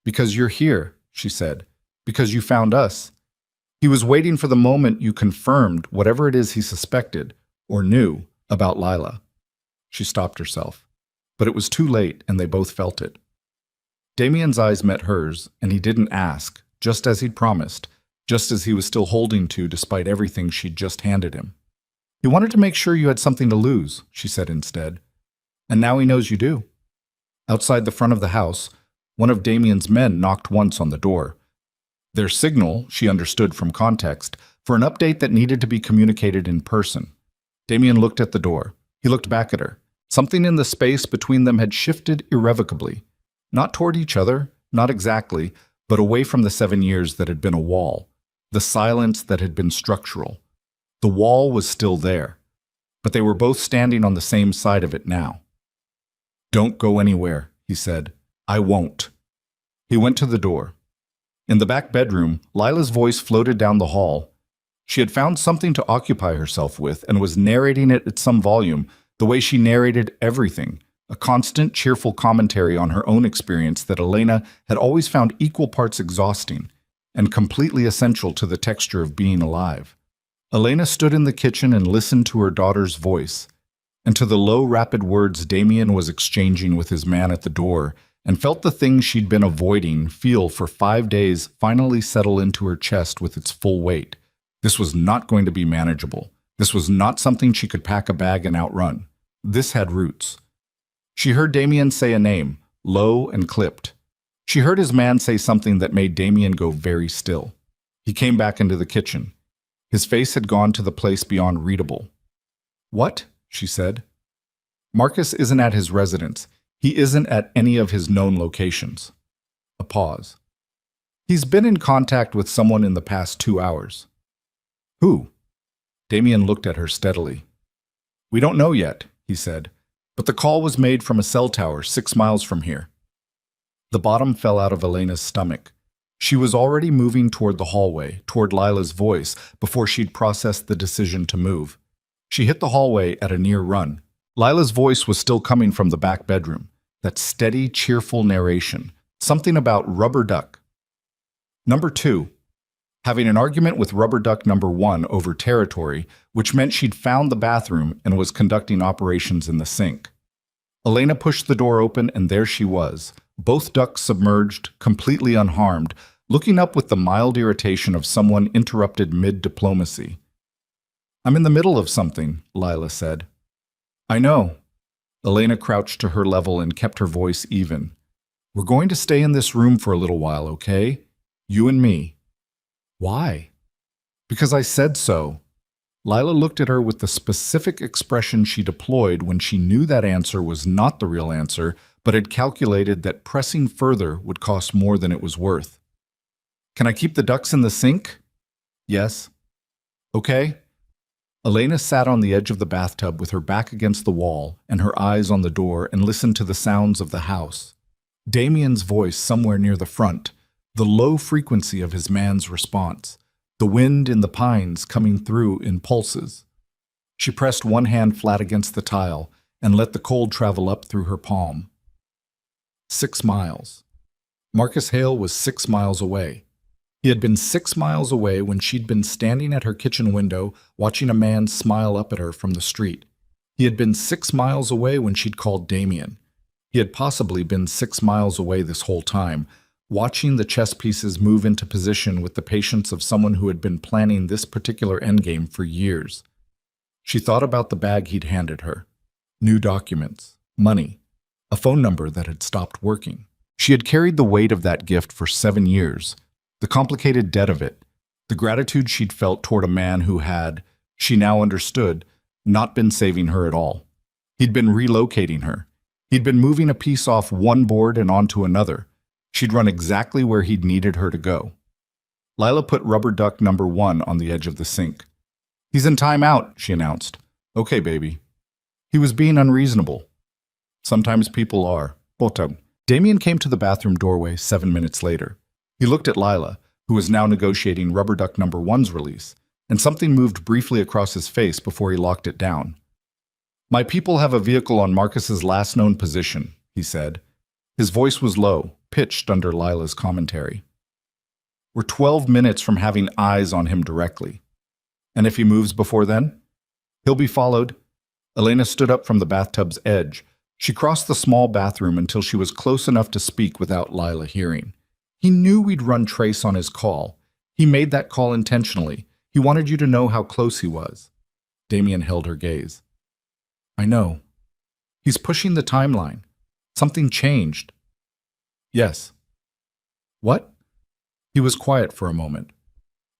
Because you're here, she said. Because you found us. He was waiting for the moment you confirmed whatever it is he suspected or knew about Lila. She stopped herself. But it was too late, and they both felt it. Damien's eyes met hers, and he didn't ask, just as he'd promised, just as he was still holding to despite everything she'd just handed him. He wanted to make sure you had something to lose, she said instead. And now he knows you do. Outside the front of the house, one of Damien's men knocked once on the door. Their signal, she understood from context, for an update that needed to be communicated in person. Damien looked at the door. He looked back at her. Something in the space between them had shifted irrevocably. Not toward each other, not exactly, but away from the 7 years that had been a wall, the silence that had been structural. The wall was still there, but they were both standing on the same side of it now. Don't go anywhere, he said. I won't. He went to the door. In the back bedroom, Lila's voice floated down the hall. She had found something to occupy herself with and was narrating it at some volume, the way she narrated everything, a constant, cheerful commentary on her own experience that Elena had always found equal parts exhausting and completely essential to the texture of being alive. Elena stood in the kitchen and listened to her daughter's voice, and to the low, rapid words Damien was exchanging with his man at the door, and felt the thing she'd been avoiding feel for 5 days finally settle into her chest with its full weight. This was not going to be manageable. This was not something she could pack a bag and outrun. This had roots. She heard Damien say a name, low and clipped. She heard his man say something that made Damien go very still. He came back into the kitchen. His face had gone to the place beyond readable. "What?" she said. "Marcus isn't at his residence. He isn't at any of his known locations." A pause. "He's been in contact with someone in the past 2 hours." "Who?" Damien looked at her steadily. "We don't know yet," he said, "but the call was made from a cell tower 6 miles from here." The bottom fell out of Elena's stomach. She was already moving toward the hallway, toward Lila's voice, before she'd processed the decision to move. She hit the hallway at a near run. Lila's voice was still coming from the back bedroom, that steady, cheerful narration, something about rubber duck. Number 2. Having an argument with rubber duck number 1 over territory, which meant she'd found the bathroom and was conducting operations in the sink. Elena pushed the door open and there she was, both ducks submerged, completely unharmed, looking up with the mild irritation of someone interrupted mid-diplomacy. "I'm in the middle of something," Lila said. "I know." Elena crouched to her level and kept her voice even. "We're going to stay in this room for a little while, okay? You and me." "Why?" "Because I said so." Lila looked at her with the specific expression she deployed when she knew that answer was not the real answer, but had calculated that pressing further would cost more than it was worth. "Can I keep the ducks in the sink?" "Yes." "Okay." Elena sat on the edge of the bathtub with her back against the wall and her eyes on the door and listened to the sounds of the house. Damien's voice somewhere near the front, the low frequency of his man's response, the wind in the pines coming through in pulses. She pressed one hand flat against the tile and let the cold travel up through her palm. 6 miles. Marcus Hale was 6 miles away. He had been 6 miles away when she'd been standing at her kitchen window watching a man smile up at her from the street. He had been 6 miles away when she'd called Damien. He had possibly been 6 miles away this whole time, watching the chess pieces move into position with the patience of someone who had been planning this particular endgame for years. She thought about the bag he'd handed her. New documents, money, a phone number that had stopped working. She had carried the weight of that gift for 7 years, the complicated debt of it, the gratitude she'd felt toward a man who had, she now understood, not been saving her at all. He'd been relocating her. He'd been moving a piece off one board and onto another. She'd run exactly where he'd needed her to go. Lila put rubber duck number 1 on the edge of the sink. "He's in timeout," she announced. "Okay, baby." He was being unreasonable. Sometimes people are. Botam. Damien came to the bathroom doorway 7 minutes later. He looked at Lila, who was now negotiating rubber duck number 1's release, and something moved briefly across his face before he locked it down. "My people have a vehicle on Marcus's last known position," he said. His voice was low, pitched under Lila's commentary. "We're 12 minutes from having eyes on him directly. And if he moves before then? He'll be followed." Elena stood up from the bathtub's edge. She crossed the small bathroom until she was close enough to speak without Lila hearing. "He knew we'd run trace on his call. He made that call intentionally. He wanted you to know how close he was." Damien held her gaze. "I know. He's pushing the timeline. Something changed." "Yes." "What?" He was quiet for a moment.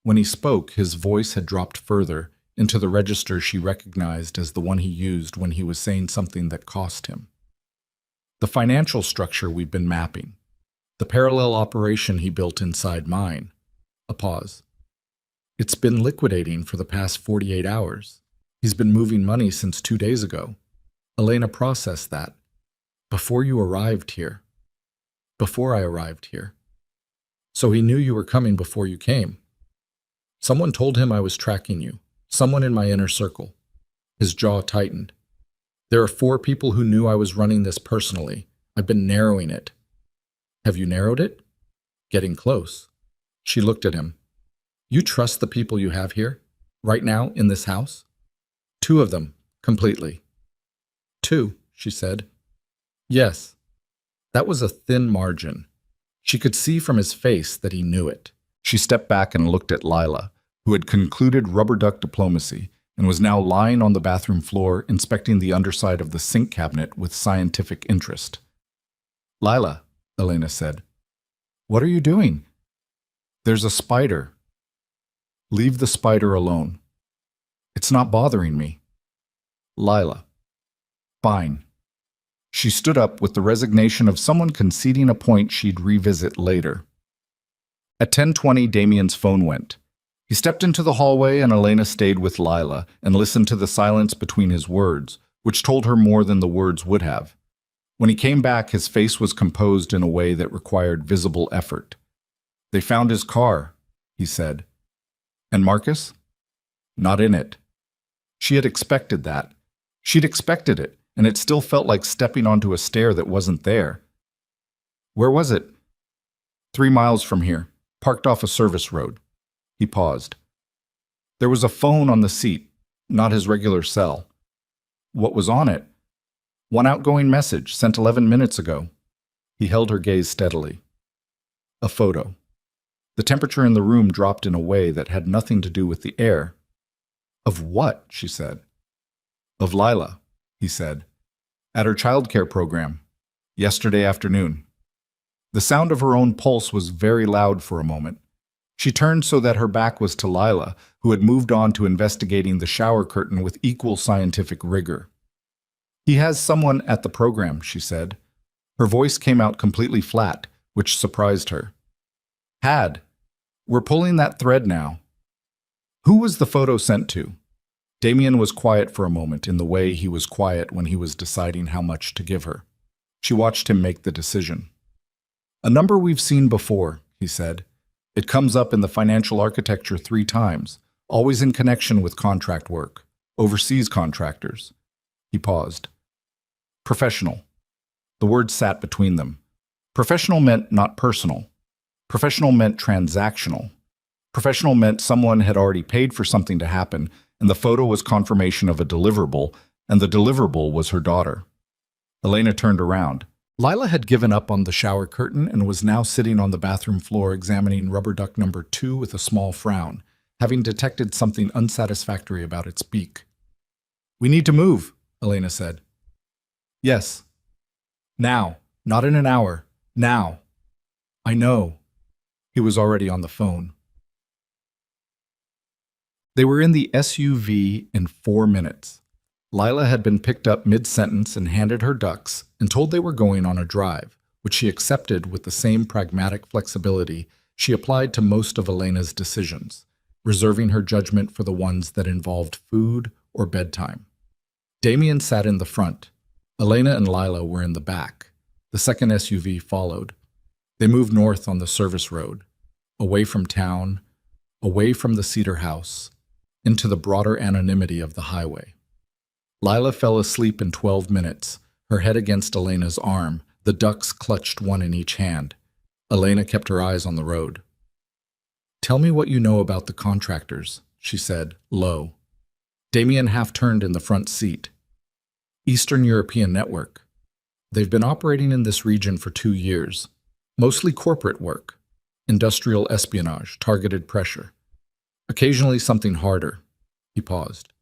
When he spoke, his voice had dropped further into the register she recognized as the one he used when he was saying something that cost him. "The financial structure we've been mapping. The parallel operation he built inside mine." A pause. "It's been liquidating for the past 48 hours. He's been moving money since 2 days ago." Elena processed that. "Before you arrived here." "Before I arrived here." "So he knew you were coming before you came." Someone told him I was tracking you. Someone in my inner circle. His jaw tightened. There are 4 people who knew I was running this personally. I've been narrowing it. Have you narrowed it? Getting close. She looked at him. You trust the people you have here? Right now, in this house? 2 of them, completely. 2, she said. Yes. That was a thin margin. She could see from his face that he knew it. She stepped back and looked at Lila, who had concluded rubber duck diplomacy and was now lying on the bathroom floor inspecting the underside of the sink cabinet with scientific interest. Lila, Elena said. What are you doing? There's a spider. Leave the spider alone. It's not bothering me. Lila. Fine. She stood up with the resignation of someone conceding a point she'd revisit later. At 10:20, Damien's phone went. He stepped into the hallway and Elena stayed with Lila and listened to the silence between his words, which told her more than the words would have. When he came back, his face was composed in a way that required visible effort. They found his car, he said. And Marcus? Not in it. She had expected that. She'd expected it, and it still felt like stepping onto a stair that wasn't there. Where was it? 3 miles from here, parked off a service road. He paused. There was a phone on the seat, not his regular cell. What was on it? One outgoing message sent 11 minutes ago. He held her gaze steadily. A photo. The temperature in the room dropped in a way that had nothing to do with the air. Of what? She said. Of Lila, he said. At her childcare program. Yesterday afternoon. The sound of her own pulse was very loud for a moment. She turned so that her back was to Lila, who had moved on to investigating the shower curtain with equal scientific rigor. He has someone at the program, she said. Her voice came out completely flat, which surprised her. Had. We're pulling that thread now. Who was the photo sent to? Damien was quiet for a moment in the way he was quiet when he was deciding how much to give her. She watched him make the decision. A number we've seen before, he said. It comes up in the financial architecture 3 times, always in connection with contract work, overseas contractors. He paused. Professional. The word sat between them. Professional meant not personal. Professional meant transactional. Professional meant someone had already paid for something to happen, and the photo was confirmation of a deliverable, and the deliverable was her daughter. Elena turned around. Lila had given up on the shower curtain and was now sitting on the bathroom floor examining rubber duck number 2 with a small frown, having detected something unsatisfactory about its beak. We need to move, Elena said. Yes. Now, not in an hour. Now. I know. He was already on the phone. They were in the SUV in 4 minutes. Lila had been picked up mid-sentence and handed her ducks and told they were going on a drive, which she accepted with the same pragmatic flexibility she applied to most of Elena's decisions, reserving her judgment for the ones that involved food or bedtime. Damien sat in the front. Elena and Lila were in the back. The second SUV followed. They moved north on the service road, away from town, away from the Cedar House, into the broader anonymity of the highway. Lila fell asleep in 12 minutes, her head against Elena's arm, the ducks clutched one in each hand. Elena kept her eyes on the road. Tell me what you know about the contractors, she said, low. Damien half-turned in the front seat. Eastern European network. They've been operating in this region for 2 years. Mostly corporate work. Industrial espionage, targeted pressure. Occasionally something harder. He paused.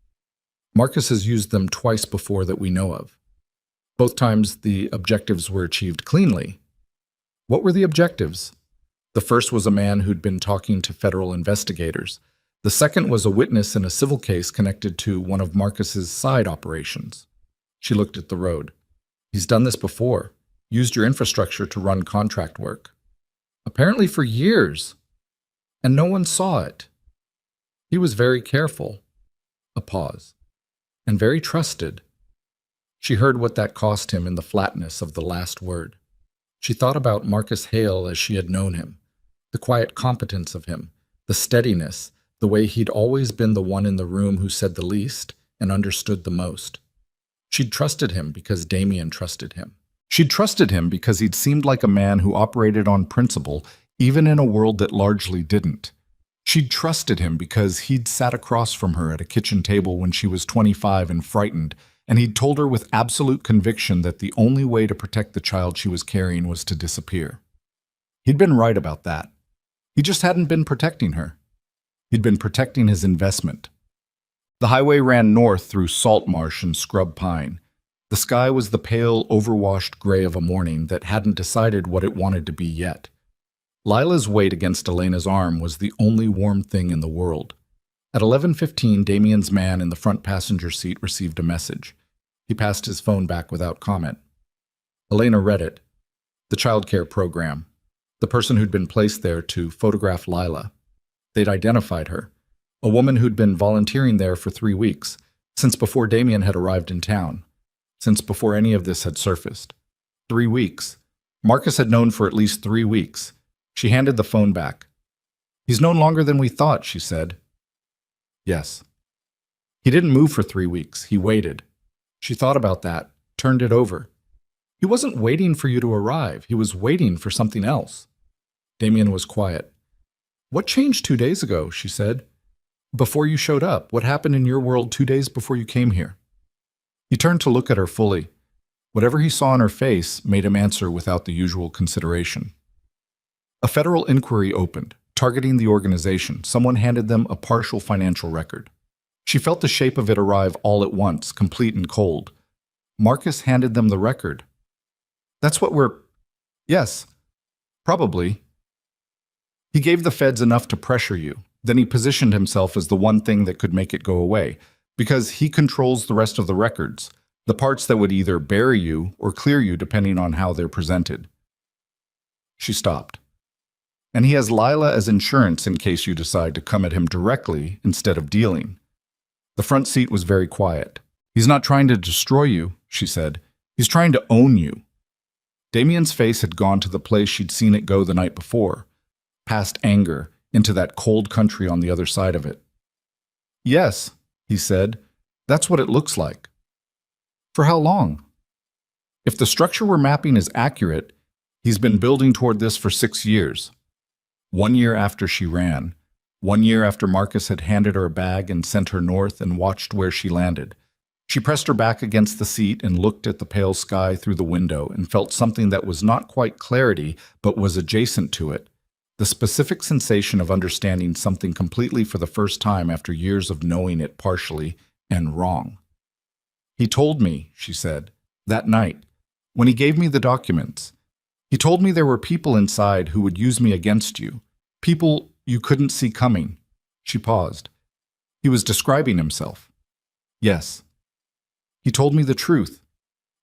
Marcus has used them twice before that we know of. Both times the objectives were achieved cleanly. What were the objectives? The first was a man who'd been talking to federal investigators. The second was a witness in a civil case connected to one of Marcus's side operations. She looked at the road. He's done this before. Used your infrastructure to run contract work. Apparently for years. And no one saw it. He was very careful. A pause. And very trusted. She heard what that cost him in the flatness of the last word. She thought about Marcus Hale as she had known him, the quiet competence of him, the steadiness, the way he'd always been the one in the room who said the least and understood the most. She'd trusted him because Damien trusted him. She'd trusted him because he'd seemed like a man who operated on principle, even in a world that largely didn't. She'd trusted him because he'd sat across from her at a kitchen table when she was 25 and frightened, and he'd told her with absolute conviction that the only way to protect the child she was carrying was to disappear. He'd been right about that. He just hadn't been protecting her. He'd been protecting his investment. The highway ran north through salt marsh and scrub pine. The sky was the pale, overwashed gray of a morning that hadn't decided what it wanted to be yet. Lila's weight against Elena's arm was the only warm thing in the world. At 11:15, Damien's man in the front passenger seat received a message. He passed his phone back without comment. Elena read it. The childcare program. The person who'd been placed there to photograph Lila. They'd identified her. A woman who'd been volunteering there for 3 weeks, since before Damien had arrived in town, since before any of this had surfaced. 3 weeks. Marcus had known for at least 3 weeks. She handed the phone back. "He's known longer than we thought," she said. "Yes." "He didn't move for 3 weeks. He waited." She thought about that, turned it over. "He wasn't waiting for you to arrive. He was waiting for something else." Damien was quiet. "What changed 2 days ago?" she said. "Before you showed up, what happened in your world 2 days before you came here?" He turned to look at her fully. Whatever he saw in her face made him answer without the usual consideration. A federal inquiry opened, targeting the organization. Someone handed them a partial financial record. She felt the shape of it arrive all at once, complete and cold. Marcus handed them the record. "That's what we're—" "Yes, probably." "He gave the feds enough to pressure you. Then he positioned himself as the one thing that could make it go away, because he controls the rest of the records, the parts that would either bury you or clear you depending on how they're presented." She stopped. "And he has Lila as insurance in case you decide to come at him directly instead of dealing." The front seat was very quiet. "He's not trying to destroy you," she said. "He's trying to own you." Damien's face had gone to the place she'd seen it go the night before, past anger, into that cold country on the other side of it. "Yes," he said, "that's what it looks like." "For how long?" "If the structure we're mapping is accurate, he's been building toward this for 6 years. 1 year after she ran. 1 year after Marcus had handed her a bag and sent her north and watched where she landed. She pressed her back against the seat and looked at the pale sky through the window and felt something that was not quite clarity but was adjacent to it. The specific sensation of understanding something completely for the first time after years of knowing it partially and wrong. "He told me," she said, "that night, when he gave me the documents. He told me there were people inside who would use me against you. People you couldn't see coming." She paused. "He was describing himself." "Yes." "He told me the truth.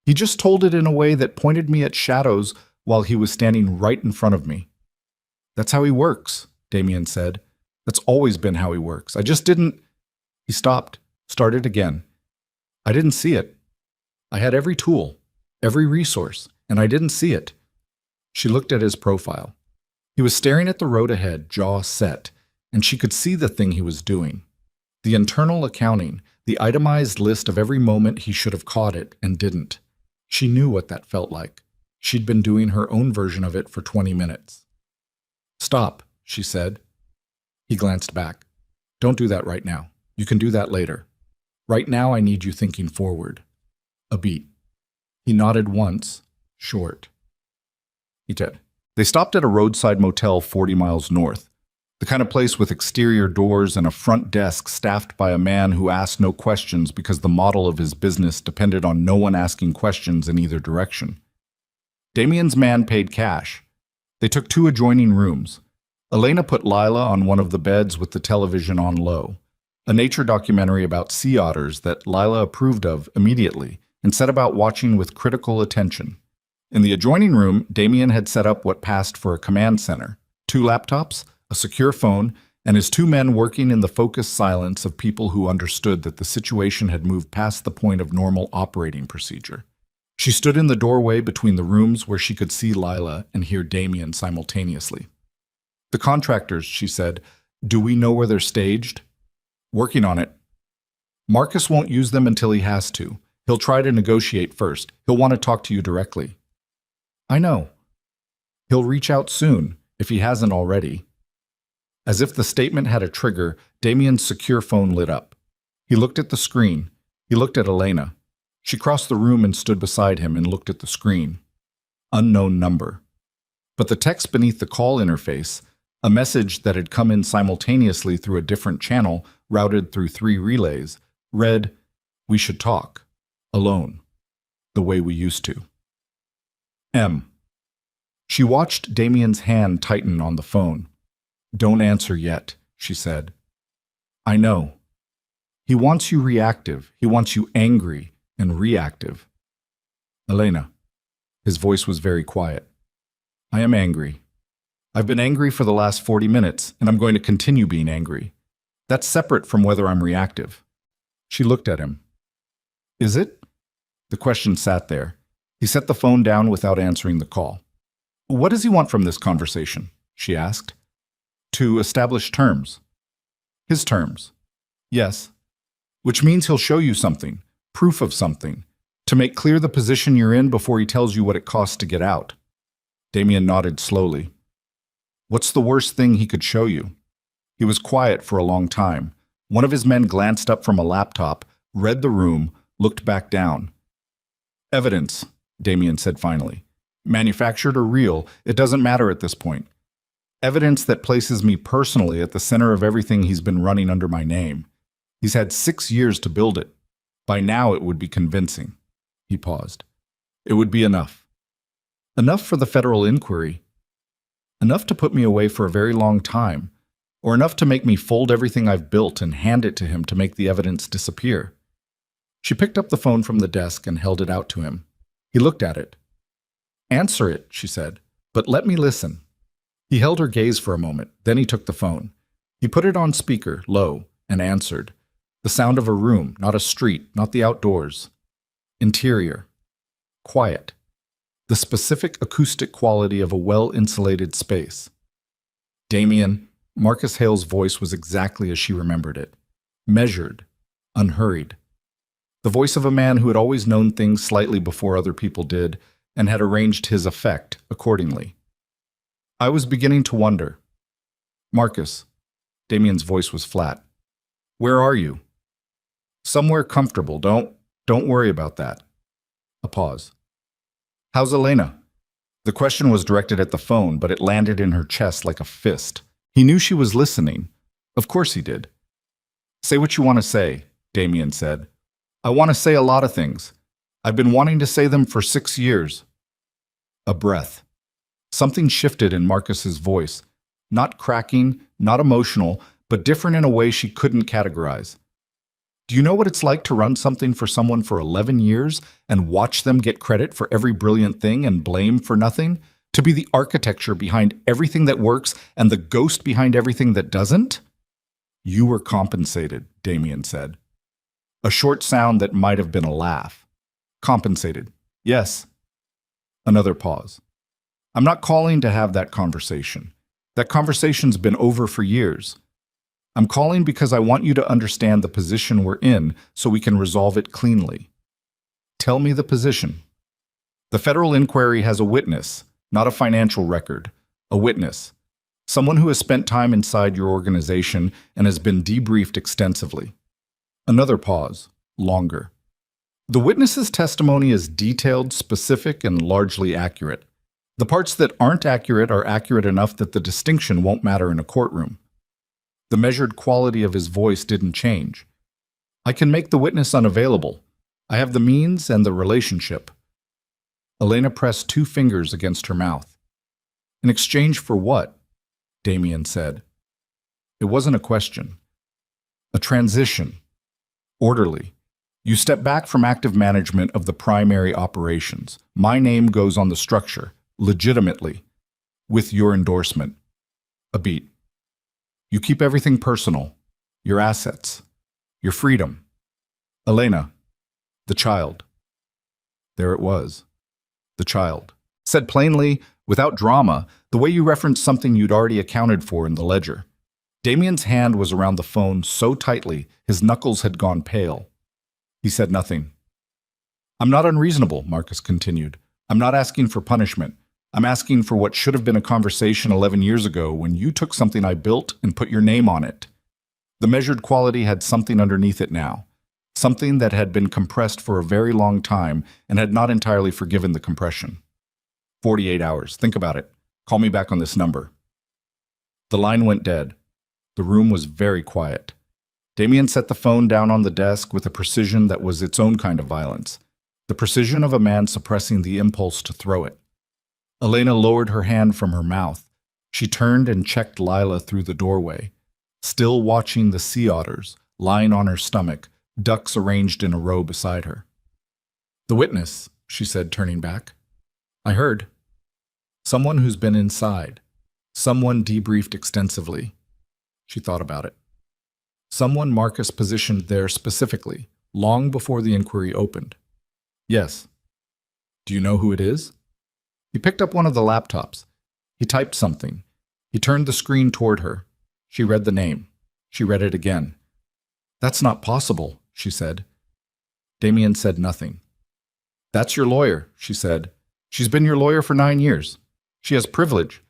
He just told it in a way that pointed me at shadows while he was standing right in front of me." "That's how he works," Damien said. "That's always been how he works. I just didn't—" He stopped, started again. "I didn't see it. I had every tool, every resource, and I didn't see it." She looked at his profile. He was staring at the road ahead, jaw set, and she could see the thing he was doing. The internal accounting, the itemized list of every moment he should have caught it and didn't. She knew what that felt like. She'd been doing her own version of it for 20 minutes. "Stop," she said. He glanced back. "Don't do that right now. You can do that later. Right now I need you thinking forward." A beat. He nodded once, short. He did. They stopped at a roadside motel 40 miles north, the kind of place with exterior doors and a front desk staffed by a man who asked no questions because the model of his business depended on no one asking questions in either direction. Damien's man paid cash. They took 2 adjoining rooms. Elena put Lila on one of the beds with the television on low, a nature documentary about sea otters that Lila approved of immediately and set about watching with critical attention. In the adjoining room, Damien had set up what passed for a command center, 2 laptops, a secure phone, and his 2 men working in the focused silence of people who understood that the situation had moved past the point of normal operating procedure. She stood in the doorway between the rooms where she could see Lila and hear Damien simultaneously. "The contractors," she said, Do we know where they're staged? Working on it. Marcus won't use them until he has to. He'll try to negotiate first. He'll want to talk to you directly. I know. He'll reach out soon, if he hasn't already. As if the statement had a trigger, Damien's secure phone lit up. He looked at the screen. He looked at Elena. She crossed the room and stood beside him and looked at the screen. Unknown number. But the text beneath the call interface, a message that had come in simultaneously through a different channel routed through 3 relays, read, "We should talk. Alone. The way we used to." M. She watched Damien's hand tighten on the phone. "Don't answer yet," she said. "I know. He wants you reactive. He wants you angry and reactive." "Elena." His voice was very quiet. "I am angry. I've been angry for the last 40 minutes, and I'm going to continue being angry. That's separate from whether I'm reactive." She looked at him. "Is it?" The question sat there. He set the phone down without answering the call. "What does he want from this conversation?" she asked. "To establish terms." "His terms?" "Yes." "Which means he'll show you something, proof of something, to make clear the position you're in before he tells you what it costs to get out." Damien nodded slowly. "What's the worst thing he could show you?" He was quiet for a long time. One of his men glanced up from a laptop, read the room, looked back down. "Evidence," Damien said finally. "Manufactured or real, it doesn't matter at this point. Evidence that places me personally at the center of everything he's been running under my name. He's had 6 years to build it. By now it would be convincing." He paused. "It would be enough." "Enough for the federal inquiry. Enough to put me away for a very long time, or enough to make me fold everything I've built and hand it to him to make the evidence disappear." She picked up the phone from the desk and held it out to him. He looked at it. "Answer it," she said, "but let me listen." He held her gaze for a moment, then he took the phone. He put it on speaker, low, and answered. The sound of a room, not a street, not the outdoors. Interior. Quiet. The specific acoustic quality of a well-insulated space. "Damien," Marcus Hale's voice was exactly as she remembered it. Measured. Unhurried. The voice of a man who had always known things slightly before other people did, and had arranged his effect accordingly. "I was beginning to wonder." "Marcus." Damien's voice was flat. "Where are you?" "Somewhere comfortable. Don't worry about that." A pause. "How's Elena?" The question was directed at the phone, but it landed in her chest like a fist. He knew she was listening. Of course he did. "Say what you want to say," Damien said. "I want to say a lot of things. I've been wanting to say them for 6 years." A breath. Something shifted in Marcus's voice. Not cracking, not emotional, but different in a way she couldn't categorize. "Do you know what it's like to run something for someone for 11 years and watch them get credit for every brilliant thing and blame for nothing? To be the architecture behind everything that works and the ghost behind everything that doesn't?" "You were compensated," Damien said. A short sound that might have been a laugh. "Compensated. Yes." Another pause. "I'm not calling to have that conversation. That conversation's been over for years. I'm calling because I want you to understand the position we're in so we can resolve it cleanly." "Tell me the position." "The federal inquiry has a witness, not a financial record. A witness. Someone who has spent time inside your organization and has been debriefed extensively." Another pause, longer. "The witness's testimony is detailed, specific, and largely accurate. The parts that aren't accurate are accurate enough that the distinction won't matter in a courtroom." The measured quality of his voice didn't change. "I can make the witness unavailable. I have the means and the relationship." Elena pressed 2 fingers against her mouth. "In exchange for what?" Damien said. It wasn't a question. A transition. Orderly. "You step back from active management of the primary operations. My name goes on the structure, legitimately, with your endorsement." A beat. "You keep everything personal. Your assets. Your freedom." "Elena." "The child." There it was. The child. Said plainly, without drama, the way you referenced something you'd already accounted for in the ledger. Damien's hand was around the phone so tightly his knuckles had gone pale. He said nothing. "I'm not unreasonable," Marcus continued. "I'm not asking for punishment. I'm asking for what should have been a conversation 11 years ago when you took something I built and put your name on it." The measured quality had something underneath it now, something that had been compressed for a very long time and had not entirely forgiven the compression. 48 hours. Think about it. Call me back on this number. The line went dead. The room was very quiet. Damien set the phone down on the desk with a precision that was its own kind of violence, the precision of a man suppressing the impulse to throw it. Elena lowered her hand from her mouth. She turned and checked Lila through the doorway, still watching the sea otters, lying on her stomach, ducks arranged in a row beside her. "The witness," she said, turning back. "I heard. Someone who's been inside. Someone debriefed extensively." She thought about it. Someone Marcus positioned there specifically, long before the inquiry opened. "Yes." "Do you know who it is?" He picked up one of the laptops. He typed something. He turned the screen toward her. She read the name. She read it again. "That's not possible," she said. Damien said nothing. "That's your lawyer," she said. "She's been your lawyer for 9 years. She has privilege.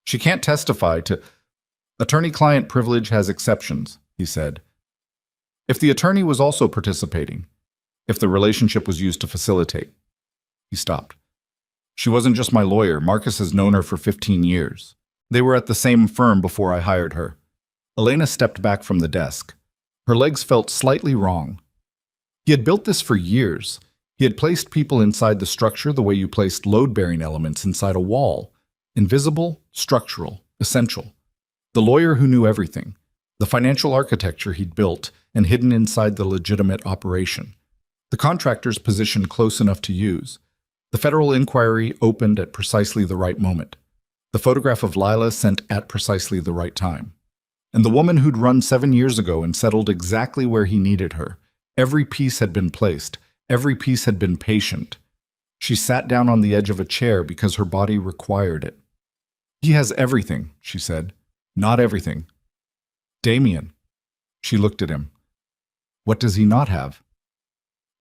She can't testify to—" "Attorney-client privilege has exceptions," he said. "If the attorney was also participating, if the relationship was used to facilitate." He stopped. "She wasn't just my lawyer. Marcus has known her for 15 years. They were at the same firm before I hired her." Elena stepped back from the desk. Her legs felt slightly wrong. He had built this for years. He had placed people inside the structure the way you placed load-bearing elements inside a wall. Invisible, structural, essential. The lawyer who knew everything. The financial architecture he'd built and hidden inside the legitimate operation. The contractor's position close enough to use. The federal inquiry opened at precisely the right moment. The photograph of Lila sent at precisely the right time. And the woman who'd run 7 years ago and settled exactly where he needed her. Every piece had been placed. Every piece had been patient. She sat down on the edge of a chair because her body required it. "He has everything," she said. "Not everything." "Damien." She looked at him. "What does he not have?"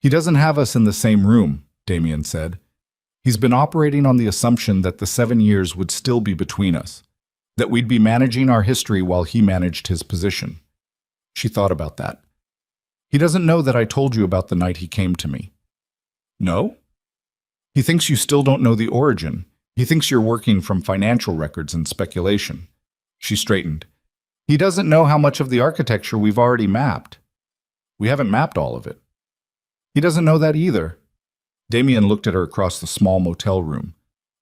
"He doesn't have us in the same room," Damien said. "He's been operating on the assumption that the 7 years would still be between us, that we'd be managing our history while he managed his position." She thought about that. "He doesn't know that I told you about the night he came to me." "No?" "He thinks you still don't know the origin. He thinks you're working from financial records and speculation." She straightened. "He doesn't know how much of the architecture we've already mapped. We haven't mapped all of it." "He doesn't know that either." Damien looked at her across the small motel room.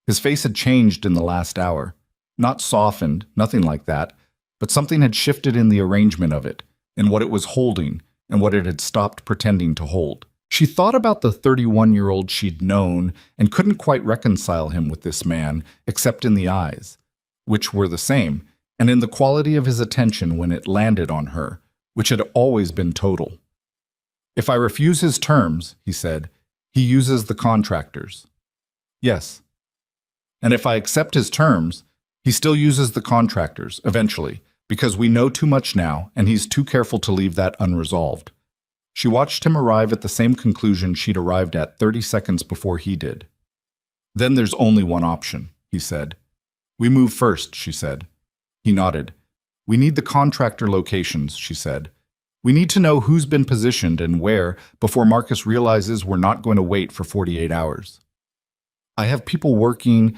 His face had changed in the last hour. Not softened, nothing like that, but something had shifted in the arrangement of it, in what it was holding, and what it had stopped pretending to hold. She thought about the 31-year-old she'd known and couldn't quite reconcile him with this man, except in the eyes, which were the same, and in the quality of his attention when it landed on her, which had always been total. "If I refuse his terms," he said, "he uses the contractors." "Yes." "And if I accept his terms, he still uses the contractors, eventually, because we know too much now, and he's too careful to leave that unresolved." She watched him arrive at the same conclusion she'd arrived at 30 seconds before he did. "Then there's only one option," he said. "We move first," she said. He nodded. "We need the contractor locations," she said. "We need to know who's been positioned and where before Marcus realizes we're not going to wait for 48 hours. I have people working—"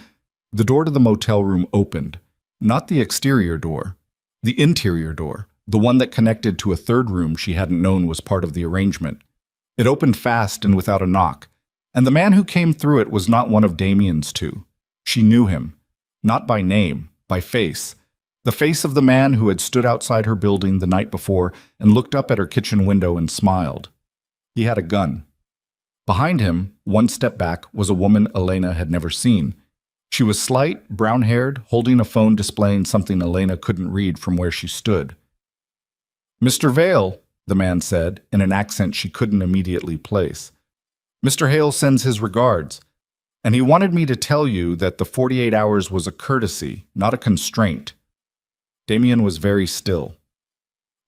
The door to the motel room opened. Not the exterior door. The interior door. The one that connected to a third room she hadn't known was part of the arrangement. It opened fast and without a knock. And the man who came through it was not one of Damien's two. She knew him. Not by name, by face. The face of the man who had stood outside her building the night before and looked up at her kitchen window and smiled. He had a gun. Behind him, one step back, was a woman Elena had never seen. She was slight, brown-haired, holding a phone displaying something Elena couldn't read from where she stood. "Mr. Vale," the man said, in an accent she couldn't immediately place. "Mr. Hale sends his regards, and he wanted me to tell you that the 48 hours was a courtesy, not a constraint." Damien was very still.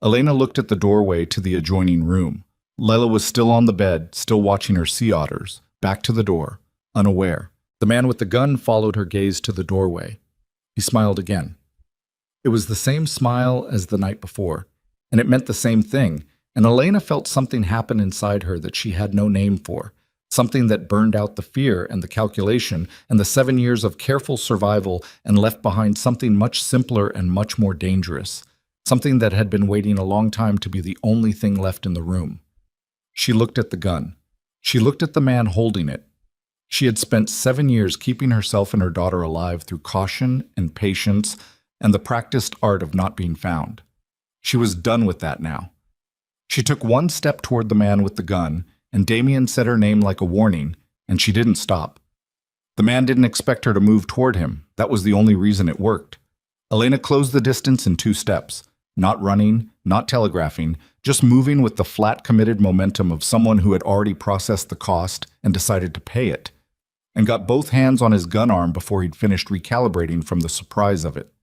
Elena looked at the doorway to the adjoining room. Lila was still on the bed, still watching her sea otters, back to the door, unaware. The man with the gun followed her gaze to the doorway. He smiled again. It was the same smile as the night before, and it meant the same thing, and Elena felt something happen inside her that she had no name for, something that burned out the fear and the calculation and the 7 years of careful survival and left behind something much simpler and much more dangerous, something that had been waiting a long time to be the only thing left in the room. She looked at the gun. She looked at the man holding it. She had spent 7 years keeping herself and her daughter alive through caution and patience and the practiced art of not being found. She was done with that now. She took one step toward the man with the gun, and Damien said her name like a warning, and she didn't stop. The man didn't expect her to move toward him. That was the only reason it worked. Elena closed the distance in 2 steps, not running, not telegraphing, just moving with the flat, committed momentum of someone who had already processed the cost and decided to pay it, and got both hands on his gun arm before he'd finished recalibrating from the surprise of it.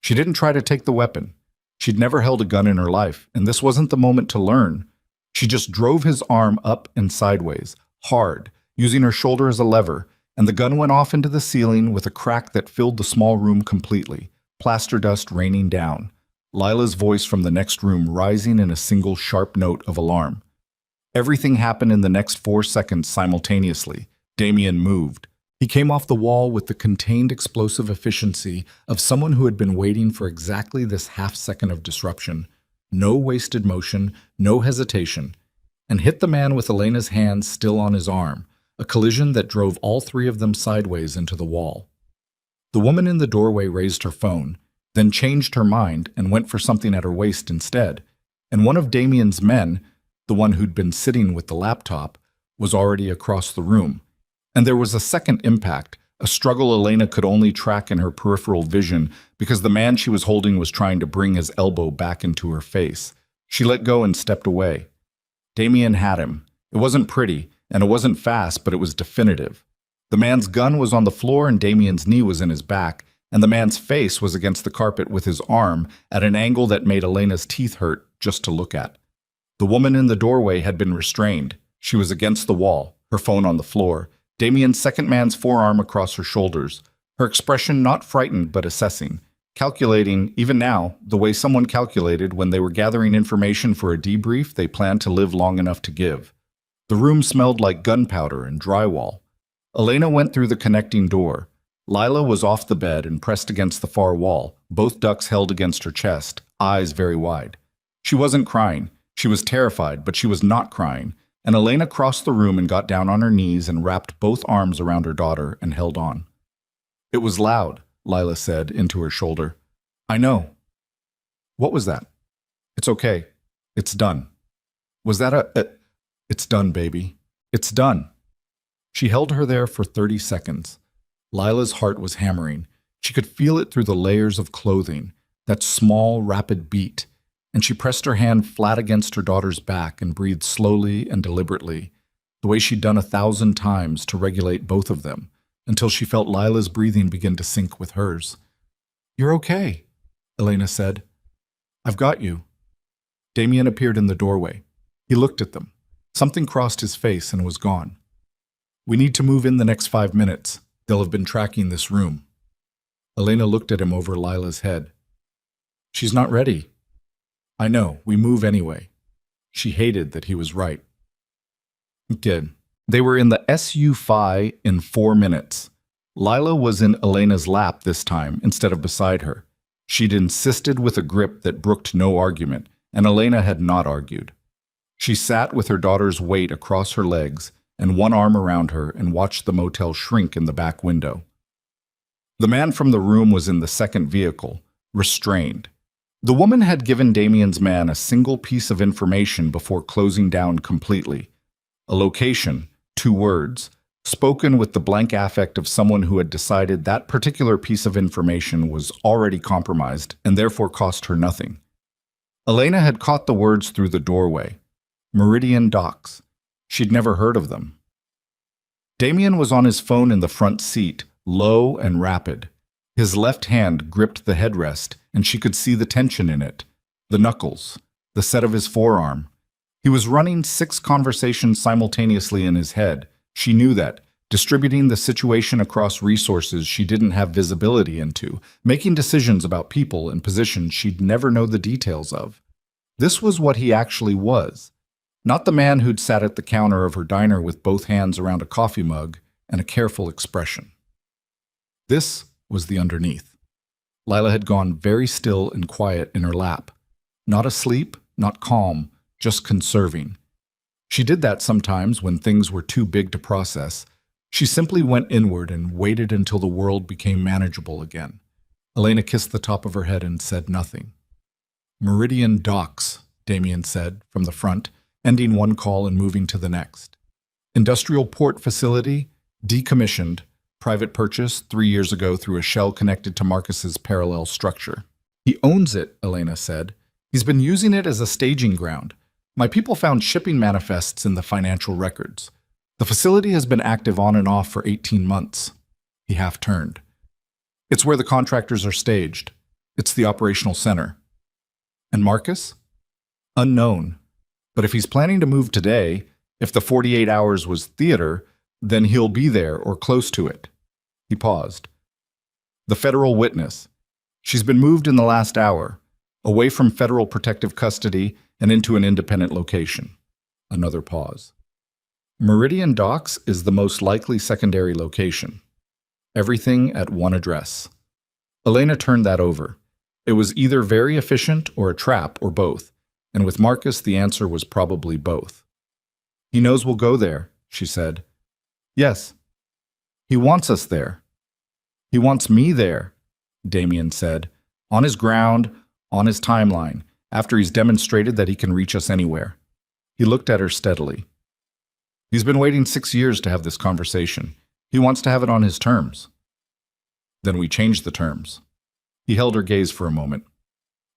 She didn't try to take the weapon. She'd never held a gun in her life, and this wasn't the moment to learn. She just drove his arm up and sideways, hard, using her shoulder as a lever, and the gun went off into the ceiling with a crack that filled the small room completely, plaster dust raining down, Lila's voice from the next room rising in a single sharp note of alarm. Everything happened in the next 4 seconds simultaneously. Damien moved. He came off the wall with the contained explosive efficiency of someone who had been waiting for exactly this half-second of disruption. No wasted motion, no hesitation, and hit the man with Elena's hand still on his arm, a collision that drove all 3 of them sideways into the wall. The woman in the doorway raised her phone, then changed her mind and went for something at her waist instead, and one of Damien's men, the one who'd been sitting with the laptop, was already across the room. And there was a second impact, a struggle Elena could only track in her peripheral vision because the man she was holding was trying to bring his elbow back into her face. She let go and stepped away. Damien had him. It wasn't pretty, and it wasn't fast, but it was definitive. The man's gun was on the floor and Damien's knee was in his back, and the man's face was against the carpet with his arm at an angle that made Elena's teeth hurt just to look at. The woman in the doorway had been restrained. She was against the wall, her phone on the floor, Damien's second man's forearm across her shoulders, her expression not frightened but assessing, calculating, even now, the way someone calculated when they were gathering information for a debrief they planned to live long enough to give. The room smelled like gunpowder and drywall. Elena went through the connecting door. Lila was off the bed and pressed against the far wall, both ducks held against her chest, eyes very wide. She wasn't crying. She was terrified, but she was not crying, and Elena crossed the room and got down on her knees and wrapped both arms around her daughter and held on. "It was loud," Lila said into her shoulder. "I know." "What was that?" "It's okay. It's done." "Was that It's done, baby. It's done." She held her there for 30 seconds. Lila's heart was hammering. She could feel it through the layers of clothing, that small, rapid beat, and she pressed her hand flat against her daughter's back and breathed slowly and deliberately, the way she'd done 1,000 times to regulate both of them, until she felt Lila's breathing begin to sync with hers. "You're okay," Elena said. "I've got you." Damien appeared in the doorway. He looked at them. Something crossed his face and was gone. "We need to move in the next 5 minutes. They'll have been tracking this room." Elena looked at him over Lila's head. "She's not ready." "I know, we move anyway." She hated that he was right. Good. They were in the SU-5 in 4 minutes. Lila was in Elena's lap this time instead of beside her. She'd insisted with a grip that brooked no argument, and Elena had not argued. She sat with her daughter's weight across her legs and one arm around her and watched the motel shrink in the back window. The man from the room was in the second vehicle, restrained. The woman had given Damien's man a single piece of information before closing down completely. A location, 2 words, spoken with the blank affect of someone who had decided that particular piece of information was already compromised and therefore cost her nothing. Elena had caught the words through the doorway. Meridian Docks. She'd never heard of them. Damien was on his phone in the front seat, low and rapid. His left hand gripped the headrest, and she could see the tension in it. The knuckles, the set of his forearm. He was running 6 conversations simultaneously in his head. She knew that, distributing the situation across resources she didn't have visibility into, making decisions about people and positions she'd never know the details of. This was what he actually was. Not the man who'd sat at the counter of her diner with both hands around a coffee mug and a careful expression. This was the underneath. Lila had gone very still and quiet in her lap. Not asleep, not calm, just conserving. She did that sometimes when things were too big to process. She simply went inward and waited until the world became manageable again. Elena kissed the top of her head and said nothing. "Meridian Docks," Damien said, from the front, ending one call and moving to the next. "Industrial port facility, decommissioned, private purchase 3 years ago through a shell connected to Marcus's parallel structure. He owns it," Elena said. "He's been using it as a staging ground. My people found shipping manifests in the financial records. The facility has been active on and off for 18 months. He half turned. "It's where the contractors are staged. It's the operational center." "And Marcus?" "Unknown. But if he's planning to move today, if the 48 hours was theater, then he'll be there or close to it." He paused. "The federal witness. She's been moved in the last hour, away from federal protective custody and into an independent location." Another pause. "Meridian Docks is the most likely secondary location. Everything at one address." Elena turned that over. It was either very efficient or a trap or both, and with Marcus the answer was probably both. "He knows we'll go there," she said. "Yes. He wants us there." "He wants me there," Damien said, "on his ground, on his timeline, after he's demonstrated that he can reach us anywhere." He looked at her steadily. "He's been waiting 6 years to have this conversation. He wants to have it on his terms." "Then we change the terms." He held her gaze for a moment.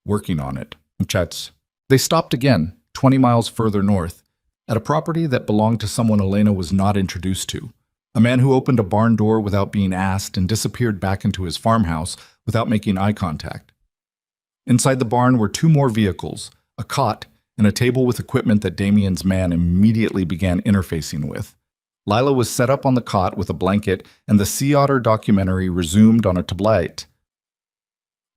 "Working on it." Chats. They stopped again, 20 miles further north, at a property that belonged to someone Elena was not introduced to. A man who opened a barn door without being asked and disappeared back into his farmhouse without making eye contact. Inside the barn were 2 more vehicles, a cot, and a table with equipment that Damien's man immediately began interfacing with. Lila was set up on the cot with a blanket, and the Sea Otter documentary resumed on a tablet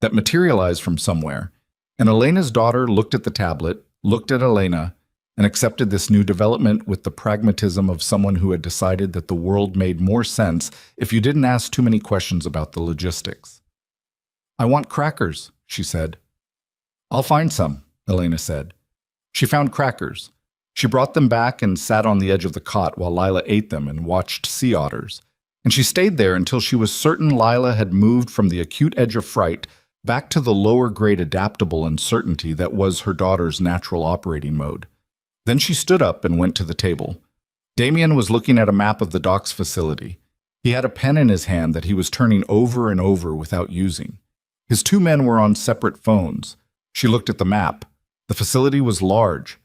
that materialized from somewhere, and Elena's daughter looked at the tablet, looked at Elena, and accepted this new development with the pragmatism of someone who had decided that the world made more sense if you didn't ask too many questions about the logistics. "I want crackers," she said. "I'll find some," Elena said. She found crackers. She brought them back and sat on the edge of the cot while Lila ate them and watched sea otters. And she stayed there until she was certain Lila had moved from the acute edge of fright back to the lower-grade adaptable uncertainty that was her daughter's natural operating mode. Then she stood up and went to the table. Damien was looking at a map of the docks facility. He had a pen in his hand that he was turning over and over without using. His 2 men were on separate phones. She looked at the map. The facility was large.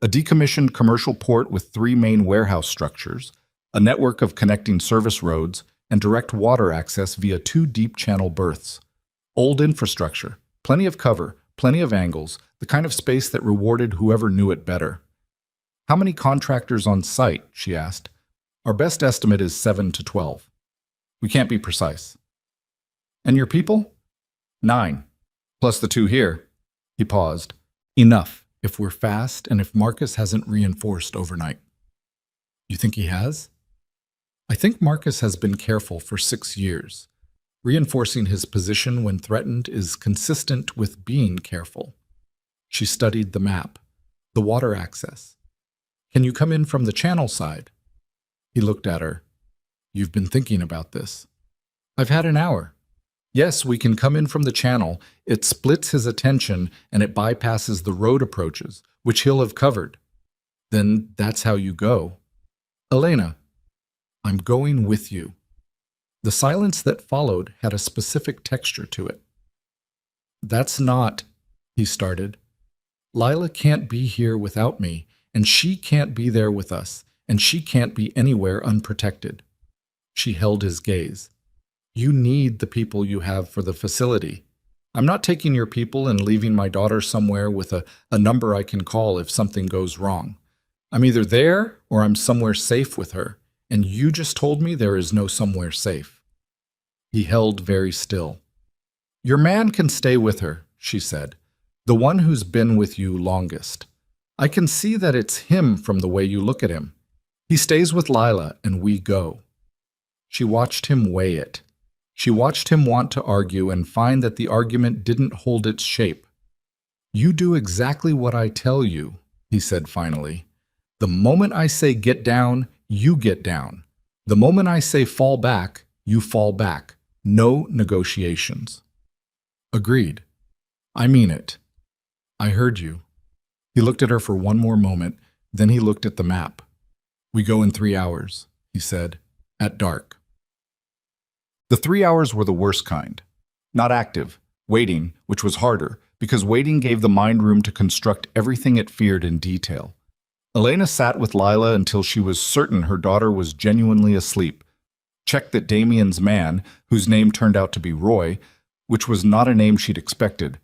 A decommissioned commercial port with 3 main warehouse structures, a network of connecting service roads, and direct water access via 2 deep channel berths. Old infrastructure, plenty of cover, plenty of angles, the kind of space that rewarded whoever knew it better. "How many contractors on site?" she asked. "Our best estimate is 7 to 12. We can't be precise." "And your people?" 9, plus the 2 here." He paused. "Enough, if we're fast and if Marcus hasn't reinforced overnight." "You think he has?" "I think Marcus has been careful for 6 years. Reinforcing his position when threatened is consistent with being careful." She studied the map, the water access. "Can you come in from the channel side?" He looked at her. "You've been thinking about this." "I've had an hour." "Yes, we can come in from the channel. It splits his attention and it bypasses the road approaches, which he'll have covered." "Then that's how you go." "Elena, I'm going with you." The silence that followed had a specific texture to it. "That's not," he started. "Lila can't be here without me, and she can't be there with us, and she can't be anywhere unprotected." She held his gaze. "You need the people you have for the facility. I'm not taking your people and leaving my daughter somewhere with a number I can call if something goes wrong. I'm either there or I'm somewhere safe with her, and you just told me there is no somewhere safe." He held very still. "Your man can stay with her," she said, "the one who's been with you longest. I can see that it's him from the way you look at him. He stays with Lila and we go." She watched him weigh it. She watched him want to argue and find that the argument didn't hold its shape. "You do exactly what I tell you," he said finally. "The moment I say get down, you get down. The moment I say fall back, you fall back. No negotiations." "Agreed. I mean it. I heard you." He looked at her for one more moment, then he looked at the map. "We go in 3 hours," he said, "at dark." The 3 hours were the worst kind. Not active, waiting, which was harder, because waiting gave the mind room to construct everything it feared in detail. Elena sat with Lila until she was certain her daughter was genuinely asleep, checked that Damien's man, whose name turned out to be Roy, which was not a name she'd expected,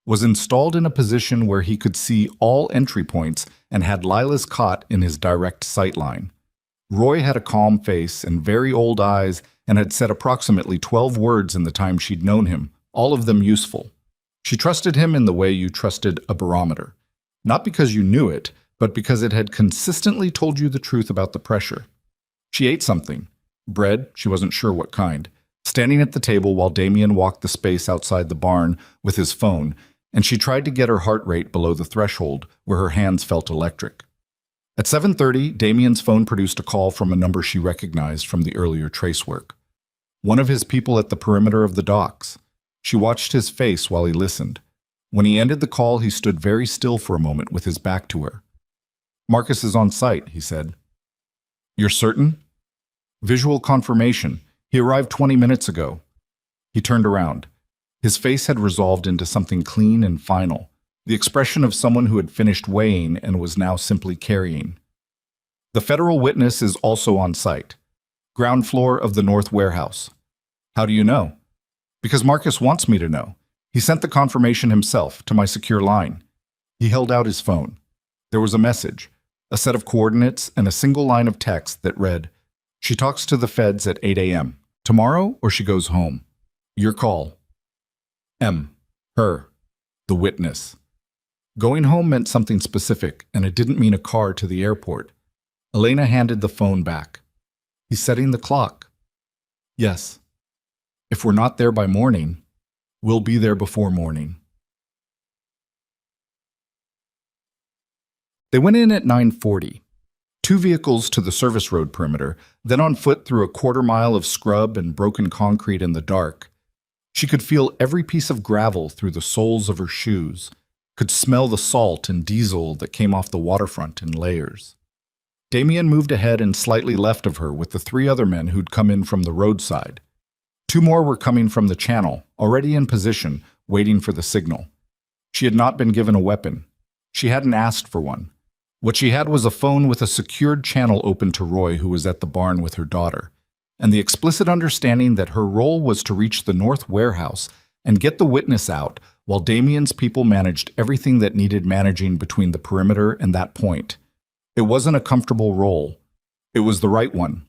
was installed in a position where he could see all entry points and had Lila's cot in his direct sight line. Roy had a calm face and very old eyes and had said approximately 12 words in the time she'd known him, all of them useful. She trusted him in the way you trusted a barometer. Not because you knew it, but because it had consistently told you the truth about the pressure. She ate something. Bread, she wasn't sure what kind, standing at the table while Damien walked the space outside the barn with his phone, and she tried to get her heart rate below the threshold, where her hands felt electric. At 7:30, Damien's phone produced a call from a number she recognized from the earlier trace work. One of his people at the perimeter of the docks. She watched his face while he listened. When he ended the call, he stood very still for a moment with his back to her. "Marcus is on site," he said. "You're certain?" "Visual confirmation. He arrived 20 minutes ago." He turned around. His face had resolved into something clean and final, the expression of someone who had finished weighing and was now simply carrying. "The federal witness is also on site. Ground floor of the North Warehouse." "How do you know?" "Because Marcus wants me to know. He sent the confirmation himself to my secure line." He held out his phone. There was a message, a set of coordinates, and a single line of text that read, "She talks to the feds at 8 a.m. Tomorrow or she goes home. Your call. M. Her. The witness." Going home meant something specific, and it didn't mean a car to the airport. Elena handed the phone back. "He's setting the clock." "Yes. If we're not there by morning, we'll be there before morning." They went in at 9:40. 2 vehicles to the service road perimeter, then on foot through a quarter-mile of scrub and broken concrete in the dark. She could feel every piece of gravel through the soles of her shoes, could smell the salt and diesel that came off the waterfront in layers. Damien moved ahead and slightly left of her with the 3 other men who'd come in from the roadside. 2 more were coming from the channel, already in position, waiting for the signal. She had not been given a weapon. She hadn't asked for one. What she had was a phone with a secured channel open to Roy, who was at the barn with her daughter, and the explicit understanding that her role was to reach the North Warehouse and get the witness out while Damien's people managed everything that needed managing between the perimeter and that point. It wasn't a comfortable role. It was the right one.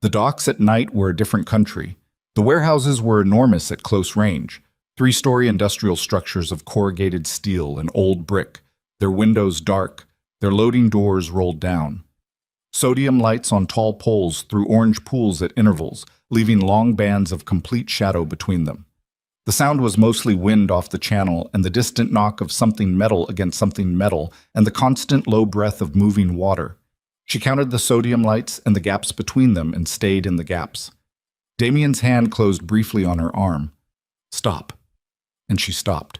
The docks at night were a different country. The warehouses were enormous at close range, 3-story industrial structures of corrugated steel and old brick, their windows dark, their loading doors rolled down. Sodium lights on tall poles threw orange pools at intervals, leaving long bands of complete shadow between them. The sound was mostly wind off the channel and the distant knock of something metal against something metal and the constant low breath of moving water. She counted the sodium lights and the gaps between them and stayed in the gaps. Damien's hand closed briefly on her arm. "Stop." And she stopped.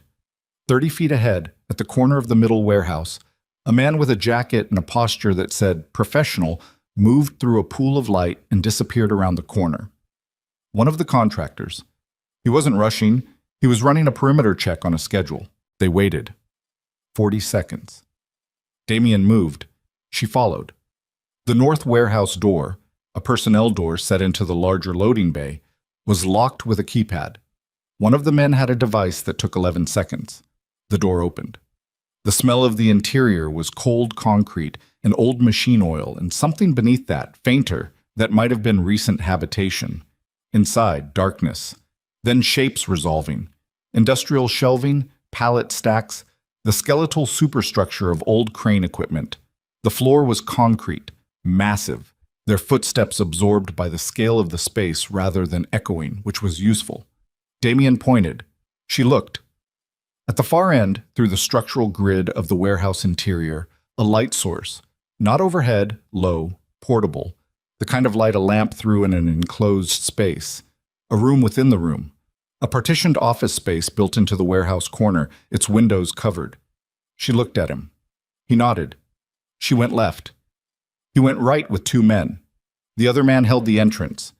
30 feet ahead, at the corner of the middle warehouse, a man with a jacket and a posture that said "professional" moved through a pool of light and disappeared around the corner. One of the contractors. He wasn't rushing. He was running a perimeter check on a schedule. They waited. 40 seconds. Damien moved. She followed. The North Warehouse door, a personnel door set into the larger loading bay, was locked with a keypad. One of the men had a device that took 11 seconds. The door opened. The smell of the interior was cold concrete and old machine oil, and something beneath that, fainter, that might have been recent habitation. Inside, darkness. Then shapes resolving. Industrial shelving, pallet stacks, the skeletal superstructure of old crane equipment. The floor was concrete, massive, their footsteps absorbed by the scale of the space rather than echoing, which was useful. Damien pointed. She looked. At the far end, through the structural grid of the warehouse interior, a light source. Not overhead, low, portable. The kind of light a lamp threw in an enclosed space. A room within the room. A partitioned office space built into the warehouse corner, its windows covered. She looked at him. He nodded. She went left. He went right with two men. The other man held the entrance.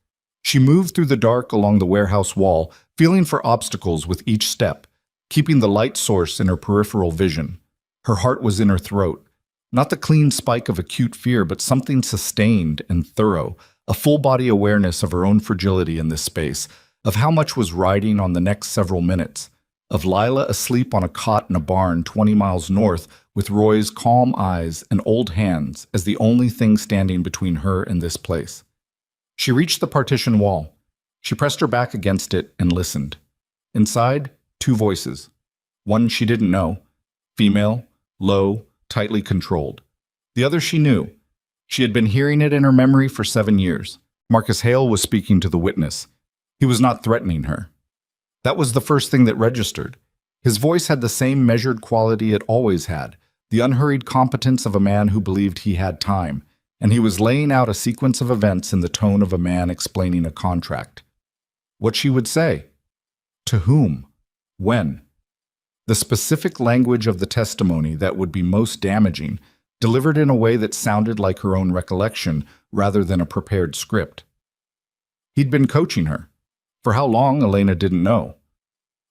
She moved through the dark along the warehouse wall, feeling for obstacles with each step, keeping the light source in her peripheral vision. Her heart was in her throat. Not the clean spike of acute fear, but something sustained and thorough, a full-body awareness of her own fragility in this space, of how much was riding on the next several minutes, of Lila asleep on a cot in a barn 20 miles north with Roy's calm eyes and old hands as the only thing standing between her and this place. She reached the partition wall. She pressed her back against it and listened. Inside, two voices. One she didn't know, female, low, tightly controlled. The other she knew. She had been hearing it in her memory for 7 years. Marcus Hale was speaking to the witness. He was not threatening her. That was the first thing that registered. His voice had the same measured quality it always had, the unhurried competence of a man who believed he had time, and he was laying out a sequence of events in the tone of a man explaining a contract. What she would say? To whom? When? The specific language of the testimony that would be most damaging, delivered in a way that sounded like her own recollection rather than a prepared script. He'd been coaching her. For how long, Elena didn't know.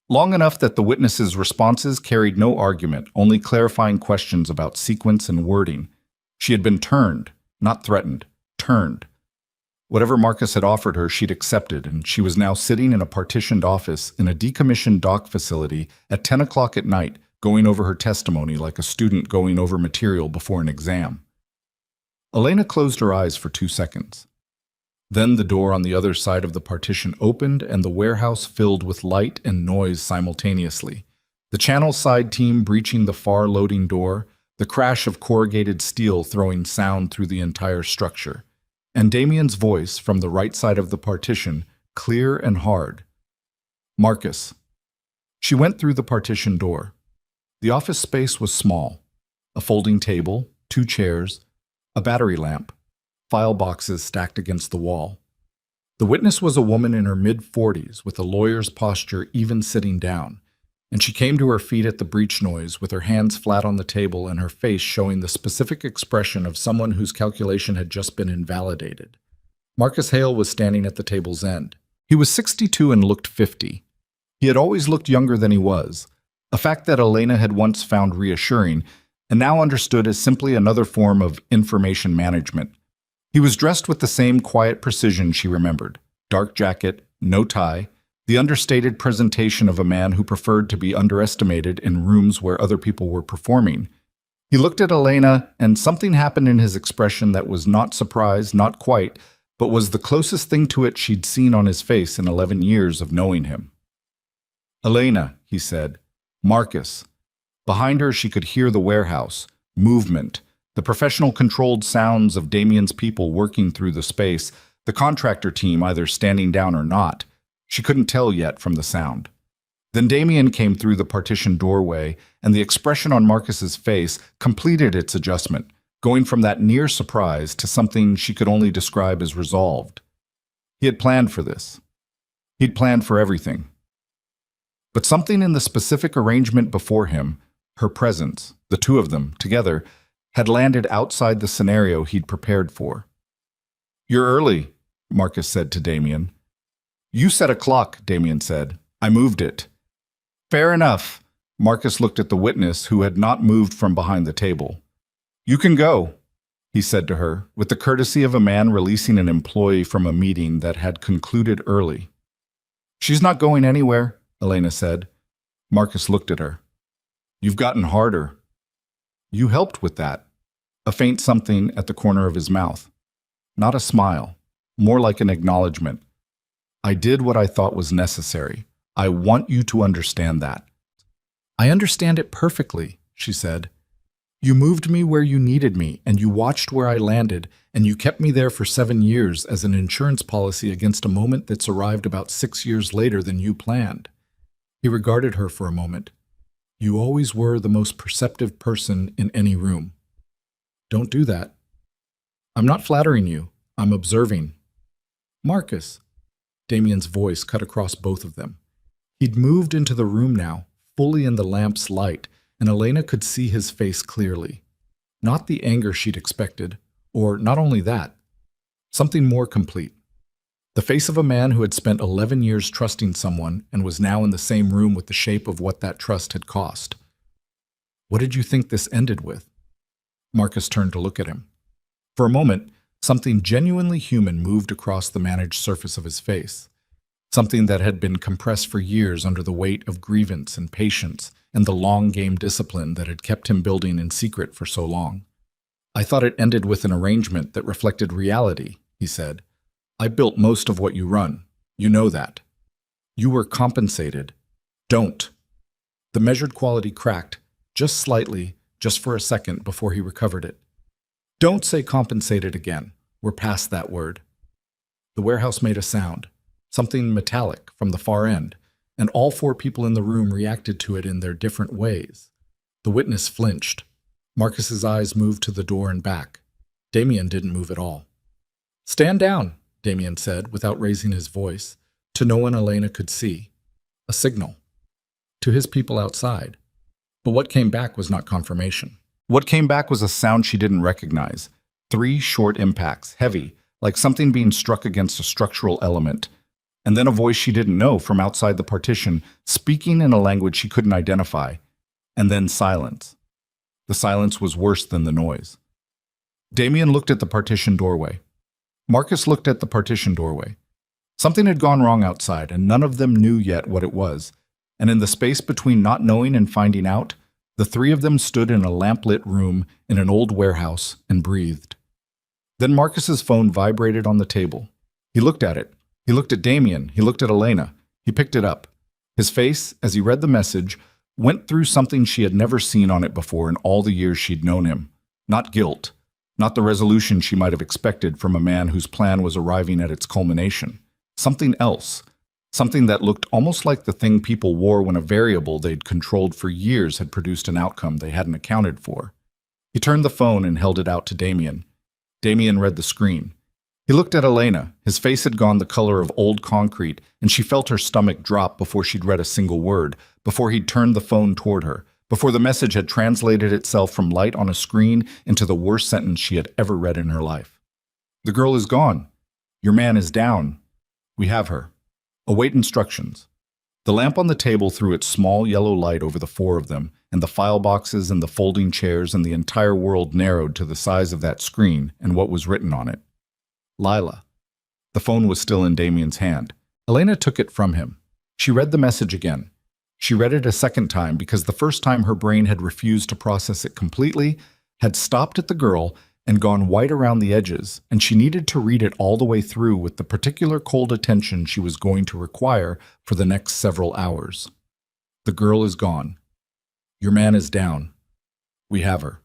Long enough that the witness's responses carried no argument, only clarifying questions about sequence and wording. She had been turned, not threatened, turned. Whatever Marcus had offered her, she'd accepted, and she was now sitting in a partitioned office in a decommissioned dock facility at 10 o'clock at night, going over her testimony like a student going over material before an exam. Elena closed her eyes for 2 seconds. Then the door on the other side of the partition opened and the warehouse filled with light and noise simultaneously. The channel side team breaching the far loading door, the crash of corrugated steel throwing sound through the entire structure, and Damien's voice from the right side of the partition, clear and hard. Marcus. She went through the partition door. The office space was small. A folding table, 2 chairs, a battery lamp, file boxes stacked against the wall. The witness was a woman in her mid-40s with a lawyer's posture even sitting down, and she came to her feet at the breach noise with her hands flat on the table and her face showing the specific expression of someone whose calculation had just been invalidated. Marcus Hale was standing at the table's end. He was 62 and looked 50. He had always looked younger than he was, a fact that Elena had once found reassuring and now understood as simply another form of information management. He was dressed with the same quiet precision she remembered. Dark jacket, no tie, the understated presentation of a man who preferred to be underestimated in rooms where other people were performing. He looked at Elena, and something happened in his expression that was not surprise, not quite, but was the closest thing to it she'd seen on his face in 11 years of knowing him. Elena, he said. Marcus. Behind her she could hear the warehouse, movement, the professional controlled sounds of Damien's people working through the space, the contractor team either standing down or not. She couldn't tell yet from the sound. Then Damien came through the partition doorway, and the expression on Marcus's face completed its adjustment, going from that near surprise to something she could only describe as resolved. He had planned for this. He'd planned for everything. But something in the specific arrangement before him, her presence, the two of them, together, had landed outside the scenario he'd prepared for. You're early, Marcus said to Damien. You set a clock, Damien said. I moved it. Fair enough. Marcus looked at the witness who had not moved from behind the table. You can go, he said to her, with the courtesy of a man releasing an employee from a meeting that had concluded early. She's not going anywhere, Elena said. Marcus looked at her. You've gotten harder. You helped with that. A faint something at the corner of his mouth. Not a smile, more like an acknowledgement. I did what I thought was necessary. I want you to understand that. I understand it perfectly, she said. You moved me where you needed me, and you watched where I landed, and you kept me there for 7 years as an insurance policy against a moment that's arrived about 6 years later than you planned. He regarded her for a moment. You always were the most perceptive person in any room. Don't do that. I'm not flattering you. I'm observing. Marcus. Damien's voice cut across both of them. He'd moved into the room now, fully in the lamp's light, and Elena could see his face clearly. Not the anger she'd expected, or not only that, something more complete. The face of a man who had spent 11 years trusting someone and was now in the same room with the shape of what that trust had cost. What did you think this ended with? Marcus turned to look at him. For a moment, something genuinely human moved across the managed surface of his face. Something that had been compressed for years under the weight of grievance and patience and the long-game discipline that had kept him building in secret for so long. I thought it ended with an arrangement that reflected reality, he said. I built most of what you run. You know that. You were compensated. Don't. The measured quality cracked, just slightly, just for a second before he recovered it. Don't say compensated again. We're past that word. The warehouse made a sound, something metallic from the far end, and all 4 people in the room reacted to it in their different ways. The witness flinched. Marcus's eyes moved to the door and back. Damien didn't move at all. Stand down, Damien said, without raising his voice, to no one Elena could see. A signal. To his people outside. But what came back was not confirmation. What came back was a sound she didn't recognize. 3 short impacts, heavy, like something being struck against a structural element. And then a voice she didn't know from outside the partition, speaking in a language she couldn't identify. And then silence. The silence was worse than the noise. Damien looked at the partition doorway. Marcus looked at the partition doorway. Something had gone wrong outside, and none of them knew yet what it was. And in the space between not knowing and finding out, the 3 of them stood in a lamplit room in an old warehouse and breathed. Then Marcus's phone vibrated on the table. He looked at it. He looked at Damien. He looked at Elena. He picked it up. His face, as he read the message, went through something she had never seen on it before in all the years she'd known him. Not guilt. Not the resolution she might have expected from a man whose plan was arriving at its culmination. Something else. Something that looked almost like the thing people wore when a variable they'd controlled for years had produced an outcome they hadn't accounted for. He turned the phone and held it out to Damien. Damien read the screen. He looked at Elena. His face had gone the color of old concrete, and she felt her stomach drop before she'd read a single word, before he'd turned the phone toward her, before the message had translated itself from light on a screen into the worst sentence she had ever read in her life. The girl is gone. Your man is down. We have her. Await instructions. The lamp on the table threw its small yellow light over the 4 of them, and the file boxes and the folding chairs and the entire world narrowed to the size of that screen and what was written on it. Lila. The phone was still in Damien's hand. Elena took it from him. She read the message again. She read it a second time because the first time her brain had refused to process it completely, had stopped at the girl and gone white around the edges, and she needed to read it all the way through with the particular cold attention she was going to require for the next several hours. The girl is gone. Your man is down. We have her.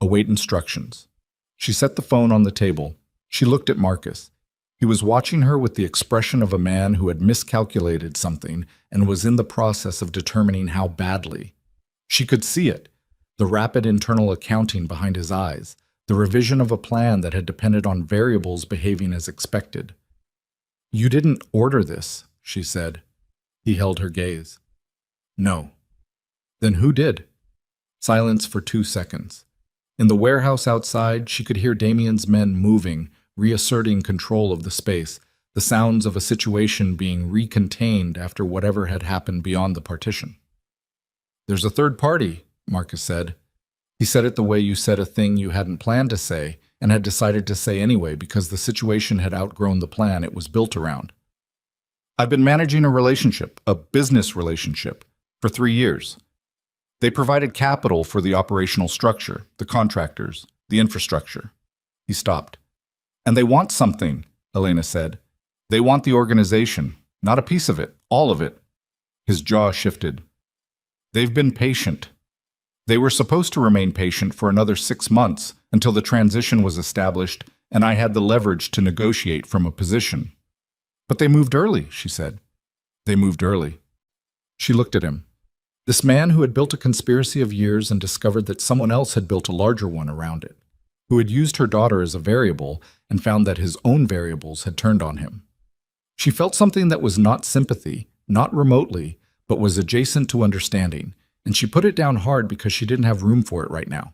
Await instructions. She set the phone on the table. She looked at Marcus. He was watching her with the expression of a man who had miscalculated something and was in the process of determining how badly. She could see it, the rapid internal accounting behind his eyes, the revision of a plan that had depended on variables behaving as expected. You didn't order this, she said. He held her gaze. No. Then who did? Silence for 2 seconds. In the warehouse outside, she could hear Damien's men moving, reasserting control of the space, the sounds of a situation being recontained after whatever had happened beyond the partition. There's a third party, Marcus said. He said it the way you said a thing you hadn't planned to say and had decided to say anyway because the situation had outgrown the plan it was built around. I've been managing a relationship, a business relationship, for 3 years. They provided capital for the operational structure, the contractors, the infrastructure. He stopped. And they want something, Elena said. They want the organization, not a piece of it, all of it. His jaw shifted. They've been patient. They were supposed to remain patient for another 6 months until the transition was established and I had the leverage to negotiate from a position. But they moved early, she said. They moved early. She looked at him. This man who had built a conspiracy of years and discovered that someone else had built a larger one around it, who had used her daughter as a variable and found that his own variables had turned on him. She felt something that was not sympathy, not remotely, but was adjacent to understanding, and she put it down hard because she didn't have room for it right now.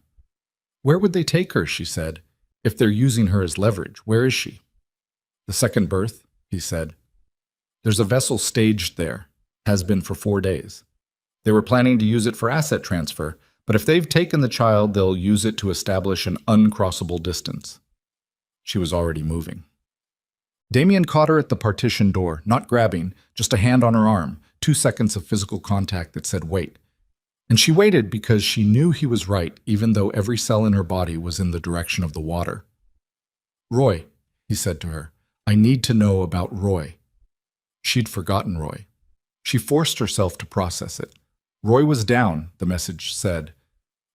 Where would they take her, she said, if they're using her as leverage? Where is she? The second birth, he said. There's a vessel staged there, has been for 4 days. They were planning to use it for asset transfer, but if they've taken the child, they'll use it to establish an uncrossable distance. She was already moving. Damien caught her at the partition door, not grabbing, just a hand on her arm, 2 seconds of physical contact that said wait. And she waited because she knew he was right, even though every cell in her body was in the direction of the water. Roy, he said to her, I need to know about Roy. She'd forgotten Roy. She forced herself to process it. Roy was down, the message said.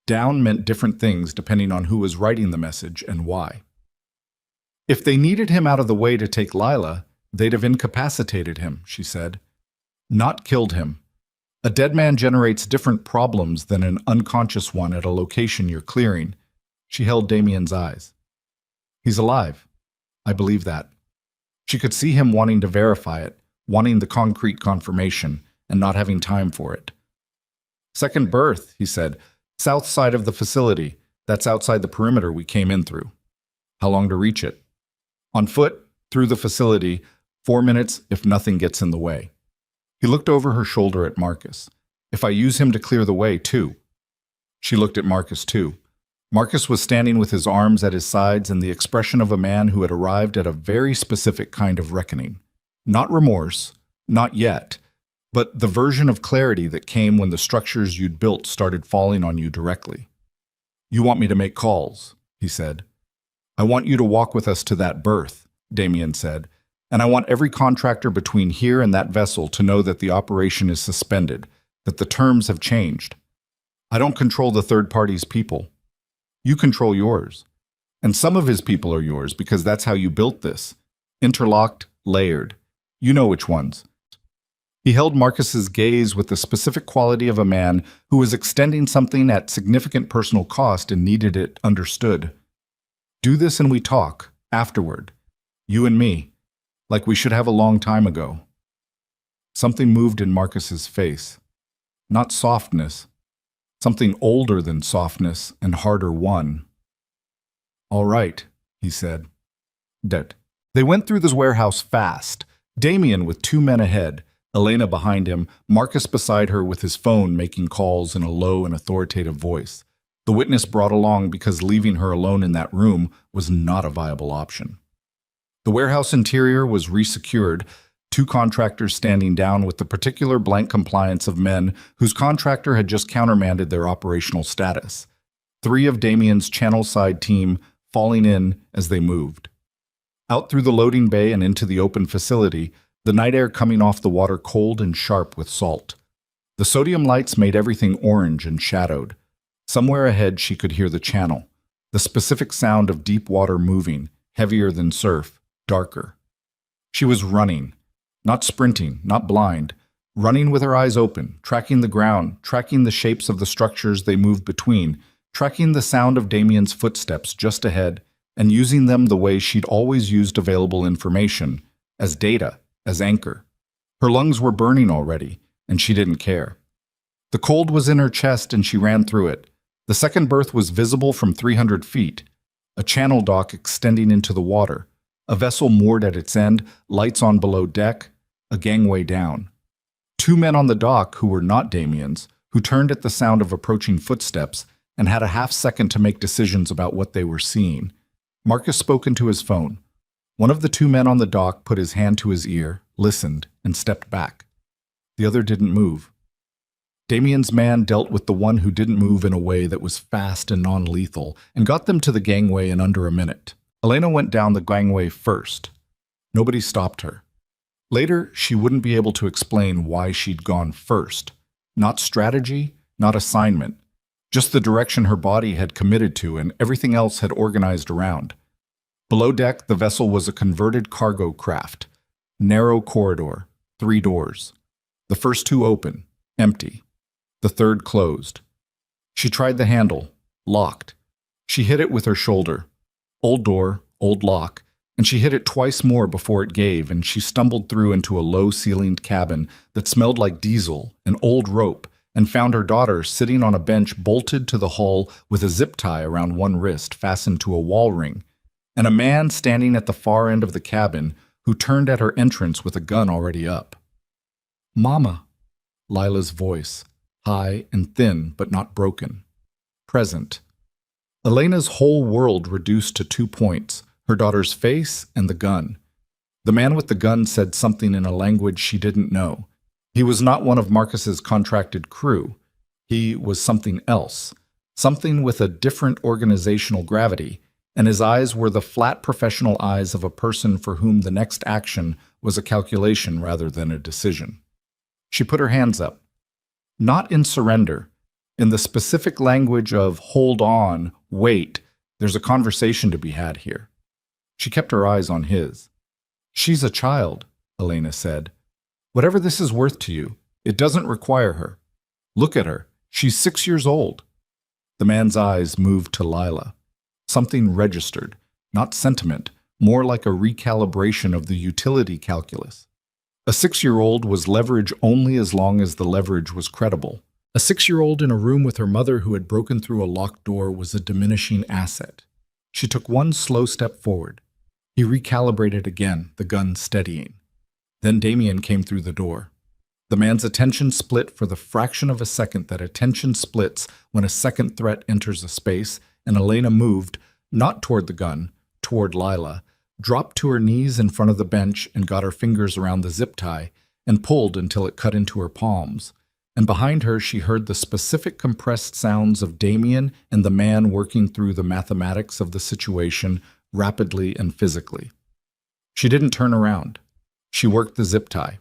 Down meant different things depending on who was writing the message and why. If they needed him out of the way to take Lila, they'd have incapacitated him, she said. Not killed him. A dead man generates different problems than an unconscious one at a location you're clearing. She held Damien's eyes. He's alive. I believe that. She could see him wanting to verify it, wanting the concrete confirmation, and not having time for it. Second birth, he said. South side of the facility. That's outside the perimeter we came in through. How long to reach it? On foot, through the facility, 4 minutes if nothing gets in the way. He looked over her shoulder at Marcus. If I use him to clear the way, too. She looked at Marcus, too. Marcus was standing with his arms at his sides and the expression of a man who had arrived at a very specific kind of reckoning. Not remorse, not yet, but the version of clarity that came when the structures you'd built started falling on you directly. You want me to make calls, he said. I want you to walk with us to that berth, Damien said, and I want every contractor between here and that vessel to know that the operation is suspended, that the terms have changed. I don't control the third party's people. You control yours. And some of his people are yours because that's how you built this. Interlocked, layered. You know which ones. He held Marcus's gaze with the specific quality of a man who was extending something at significant personal cost and needed it understood. Do this and we talk, afterward. You and me. Like we should have a long time ago. Something moved in Marcus's face. Not softness. Something older than softness and harder won. All right, he said. Dead. They went through this warehouse fast. Damien with 2 men ahead, Elena behind him, Marcus beside her with his phone making calls in a low and authoritative voice. The witness brought along because leaving her alone in that room was not a viable option. The warehouse interior was resecured, 2 contractors standing down with the particular blank compliance of men whose contractor had just countermanded their operational status. 3 of Damien's channel-side team falling in as they moved. Out through the loading bay and into the open facility, the night air coming off the water cold and sharp with salt. The sodium lights made everything orange and shadowed. Somewhere ahead she could hear the channel, the specific sound of deep water moving, heavier than surf, darker. She was running, not sprinting, not blind, running with her eyes open, tracking the ground, tracking the shapes of the structures they moved between, tracking the sound of Damien's footsteps just ahead, and using them the way she'd always used available information, as data, as anchor. Her lungs were burning already, and she didn't care. The cold was in her chest and she ran through it. The second berth was visible from 300 feet, a channel dock extending into the water, a vessel moored at its end, lights on below deck, a gangway down. 2 men on the dock who were not Damien's, who turned at the sound of approaching footsteps and had a half-second to make decisions about what they were seeing. Marcus spoke into his phone. One of the 2 men on the dock put his hand to his ear, listened, and stepped back. The other didn't move. Damien's man dealt with the one who didn't move in a way that was fast and non-lethal and got them to the gangway in under a minute. Elena went down the gangway first. Nobody stopped her. Later, she wouldn't be able to explain why she'd gone first. Not strategy, not assignment. Just the direction her body had committed to and everything else had organized around. Below deck, the vessel was a converted cargo craft. Narrow corridor, 3 doors. The first 2 open, empty. The third closed. She tried the handle, locked. She hit it with her shoulder. Old door, old lock, and she hit it twice more before it gave, and she stumbled through into a low-ceilinged cabin that smelled like diesel and old rope, and found her daughter sitting on a bench bolted to the hull with a zip tie around one wrist fastened to a wall ring, and a man standing at the far end of the cabin who turned at her entrance with a gun already up. "Mama," Lila's voice, high and thin but not broken. Present. Elena's whole world reduced to 2 points, her daughter's face and the gun. The man with the gun said something in a language she didn't know. He was not one of Marcus's contracted crew. He was something else, something with a different organizational gravity, and his eyes were the flat professional eyes of a person for whom the next action was a calculation rather than a decision. She put her hands up. Not in surrender. In the specific language of hold on, wait, there's a conversation to be had here. She kept her eyes on his. "She's a child," Elena said. "Whatever this is worth to you, it doesn't require her. Look at her. She's 6 years old." The man's eyes moved to Lila. Something registered, not sentiment, more like a recalibration of the utility calculus. A 6-year-old was leverage only as long as the leverage was credible. A 6-year-old in a room with her mother who had broken through a locked door was a diminishing asset. She took one slow step forward. He recalibrated again, the gun steadying. Then Damien came through the door. The man's attention split for the fraction of a second that attention splits when a second threat enters a space, and Elena moved, not toward the gun, toward Lila, dropped to her knees in front of the bench and got her fingers around the zip tie, and pulled until it cut into her palms. And behind her she heard the specific compressed sounds of Damien and the man working through the mathematics of the situation rapidly and physically. She didn't turn around. She worked the zip tie.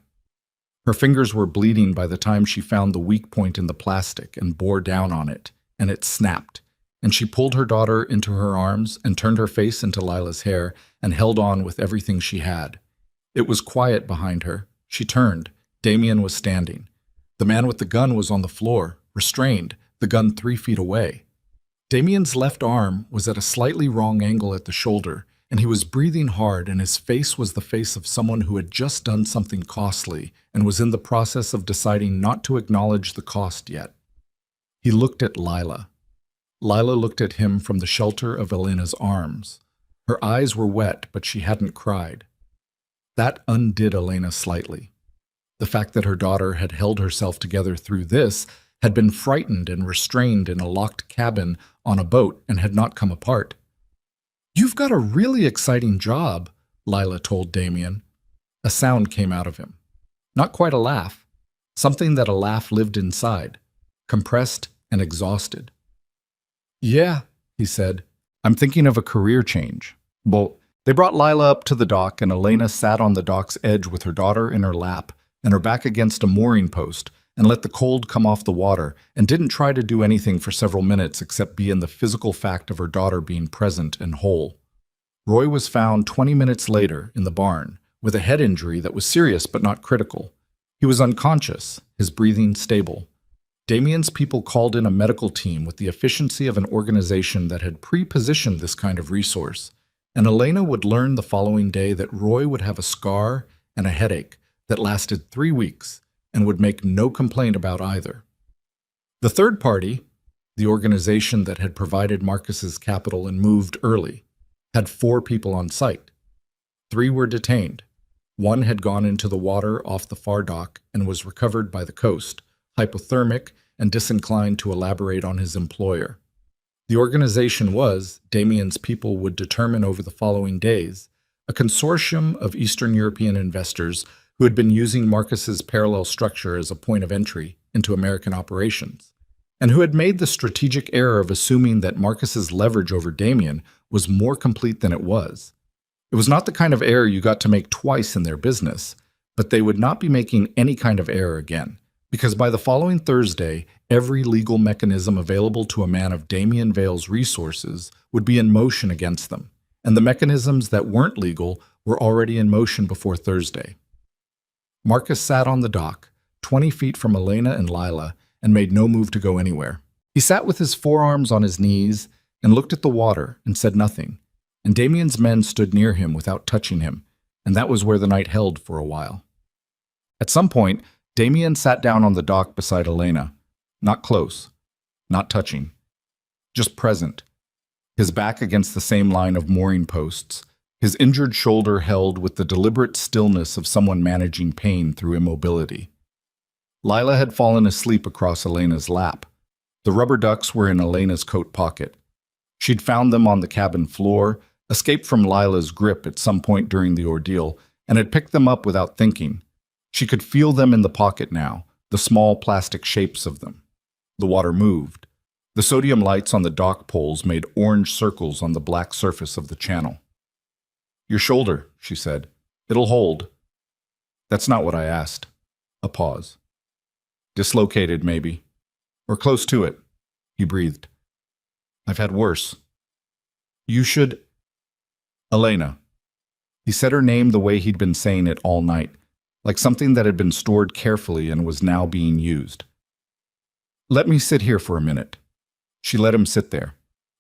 Her fingers were bleeding by the time she found the weak point in the plastic and bore down on it, and it snapped. And she pulled her daughter into her arms and turned her face into Lila's hair and held on with everything she had. It was quiet behind her. She turned. Damien was standing. The man with the gun was on the floor, restrained, the gun 3 feet away. Damien's left arm was at a slightly wrong angle at the shoulder, and he was breathing hard, and his face was the face of someone who had just done something costly and was in the process of deciding not to acknowledge the cost yet. He looked at Lila. Lila looked at him from the shelter of Elena's arms. Her eyes were wet, but she hadn't cried. That undid Elena slightly. The fact that her daughter had held herself together through this, had been frightened and restrained in a locked cabin on a boat and had not come apart. "You've got a really exciting job," Lila told Damien. A sound came out of him. Not quite a laugh. Something that a laugh lived inside, compressed and exhausted. "Yeah," he said. "I'm thinking of a career change." Well, they brought Lila up to the dock, and Elena sat on the dock's edge with her daughter in her lap and her back against a mooring post, and let the cold come off the water, and didn't try to do anything for several minutes except be in the physical fact of her daughter being present and whole. Roy was found 20 minutes later in the barn, with a head injury that was serious but not critical. He was unconscious, his breathing stable. Damien's people called in a medical team with the efficiency of an organization that had pre-positioned this kind of resource, and Elena would learn the following day that Roy would have a scar and a headache that lasted 3 weeks and would make no complaint about either. The third party, the organization that had provided Marcus's capital and moved early, had 4 people on site. 3 were detained. 1 had gone into the water off the far dock and was recovered by the coast, hypothermic and disinclined to elaborate on his employer. The organization was, Damien's people would determine over the following days, a consortium of Eastern European investors who had been using Marcus's parallel structure as a point of entry into American operations, and who had made the strategic error of assuming that Marcus's leverage over Damien was more complete than it was. It was not the kind of error you got to make twice in their business, but they would not be making any kind of error again, because by the following Thursday, every legal mechanism available to a man of Damien Vale's resources would be in motion against them, and the mechanisms that weren't legal were already in motion before Thursday. Marcus sat on the dock, 20 feet from Elena and Lila, and made no move to go anywhere. He sat with his forearms on his knees and looked at the water and said nothing, and Damien's men stood near him without touching him, and that was where the night held for a while. At some point, Damien sat down on the dock beside Elena, not close, not touching, just present, his back against the same line of mooring posts, his injured shoulder held with the deliberate stillness of someone managing pain through immobility. Lila had fallen asleep across Elena's lap. The rubber ducks were in Elena's coat pocket. She'd found them on the cabin floor, escaped from Lila's grip at some point during the ordeal, and had picked them up without thinking. She could feel them in the pocket now, the small plastic shapes of them. The water moved. The sodium lights on the dock poles made orange circles on the black surface of the channel. "Your shoulder," she said. "It'll hold." "That's not what I asked." A pause. "Dislocated, maybe. Or close to it," he breathed. "I've had worse." "You should—" "Elena." He said her name the way he'd been saying it all night, like something that had been stored carefully and was now being used. "Let me sit here for a minute." She let him sit there.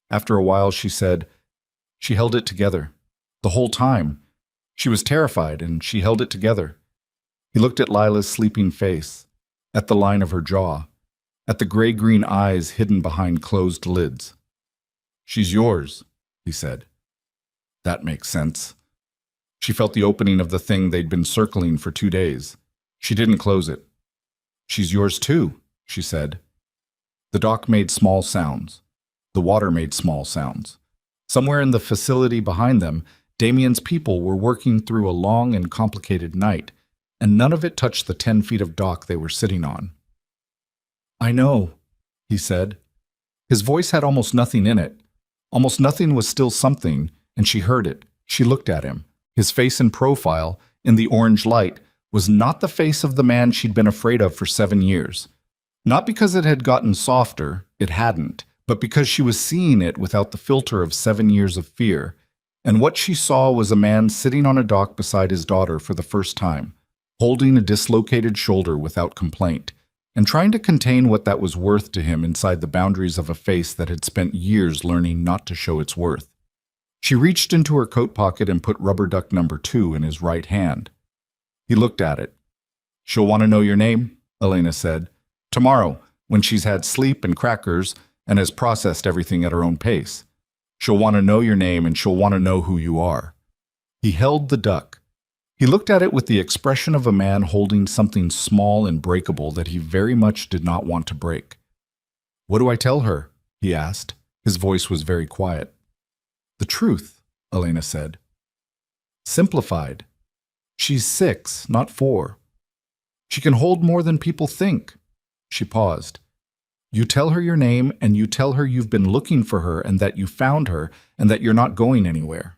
After a while, she said, "She held it together. The whole time. She was terrified, and she held it together." He looked at Lila's sleeping face, at the line of her jaw, at the gray-green eyes hidden behind closed lids. "She's yours," he said. "That makes sense." She felt the opening of the thing they'd been circling for 2 days. She didn't close it. "She's yours too," she said. The dock made small sounds. The water made small sounds. Somewhere in the facility behind them, Damien's people were working through a long and complicated night, and none of it touched the 10 feet of dock they were sitting on. "I know," he said. His voice had almost nothing in it. Almost nothing was still something, and she heard it. She looked at him. His face in profile, in the orange light, was not the face of the man she'd been afraid of for 7 years. Not because it had gotten softer, it hadn't, but because she was seeing it without the filter of 7 years of fear. And what she saw was a man sitting on a dock beside his daughter for the first time, holding a dislocated shoulder without complaint, and trying to contain what that was worth to him inside the boundaries of a face that had spent years learning not to show its worth. She reached into her coat pocket and put rubber duck number 2 in his right hand. He looked at it. "She'll want to know your name," Elena said. "Tomorrow, when she's had sleep and crackers and has processed everything at her own pace. She'll want to know your name and she'll want to know who you are." He held the duck. He looked at it with the expression of a man holding something small and breakable that he very much did not want to break. "What do I tell her?" he asked. His voice was very quiet. "The truth," Elena said. "Simplified. She's 6, not 4. She can hold more than people think." She paused. "You tell her your name, and you tell her you've been looking for her and that you found her and that you're not going anywhere."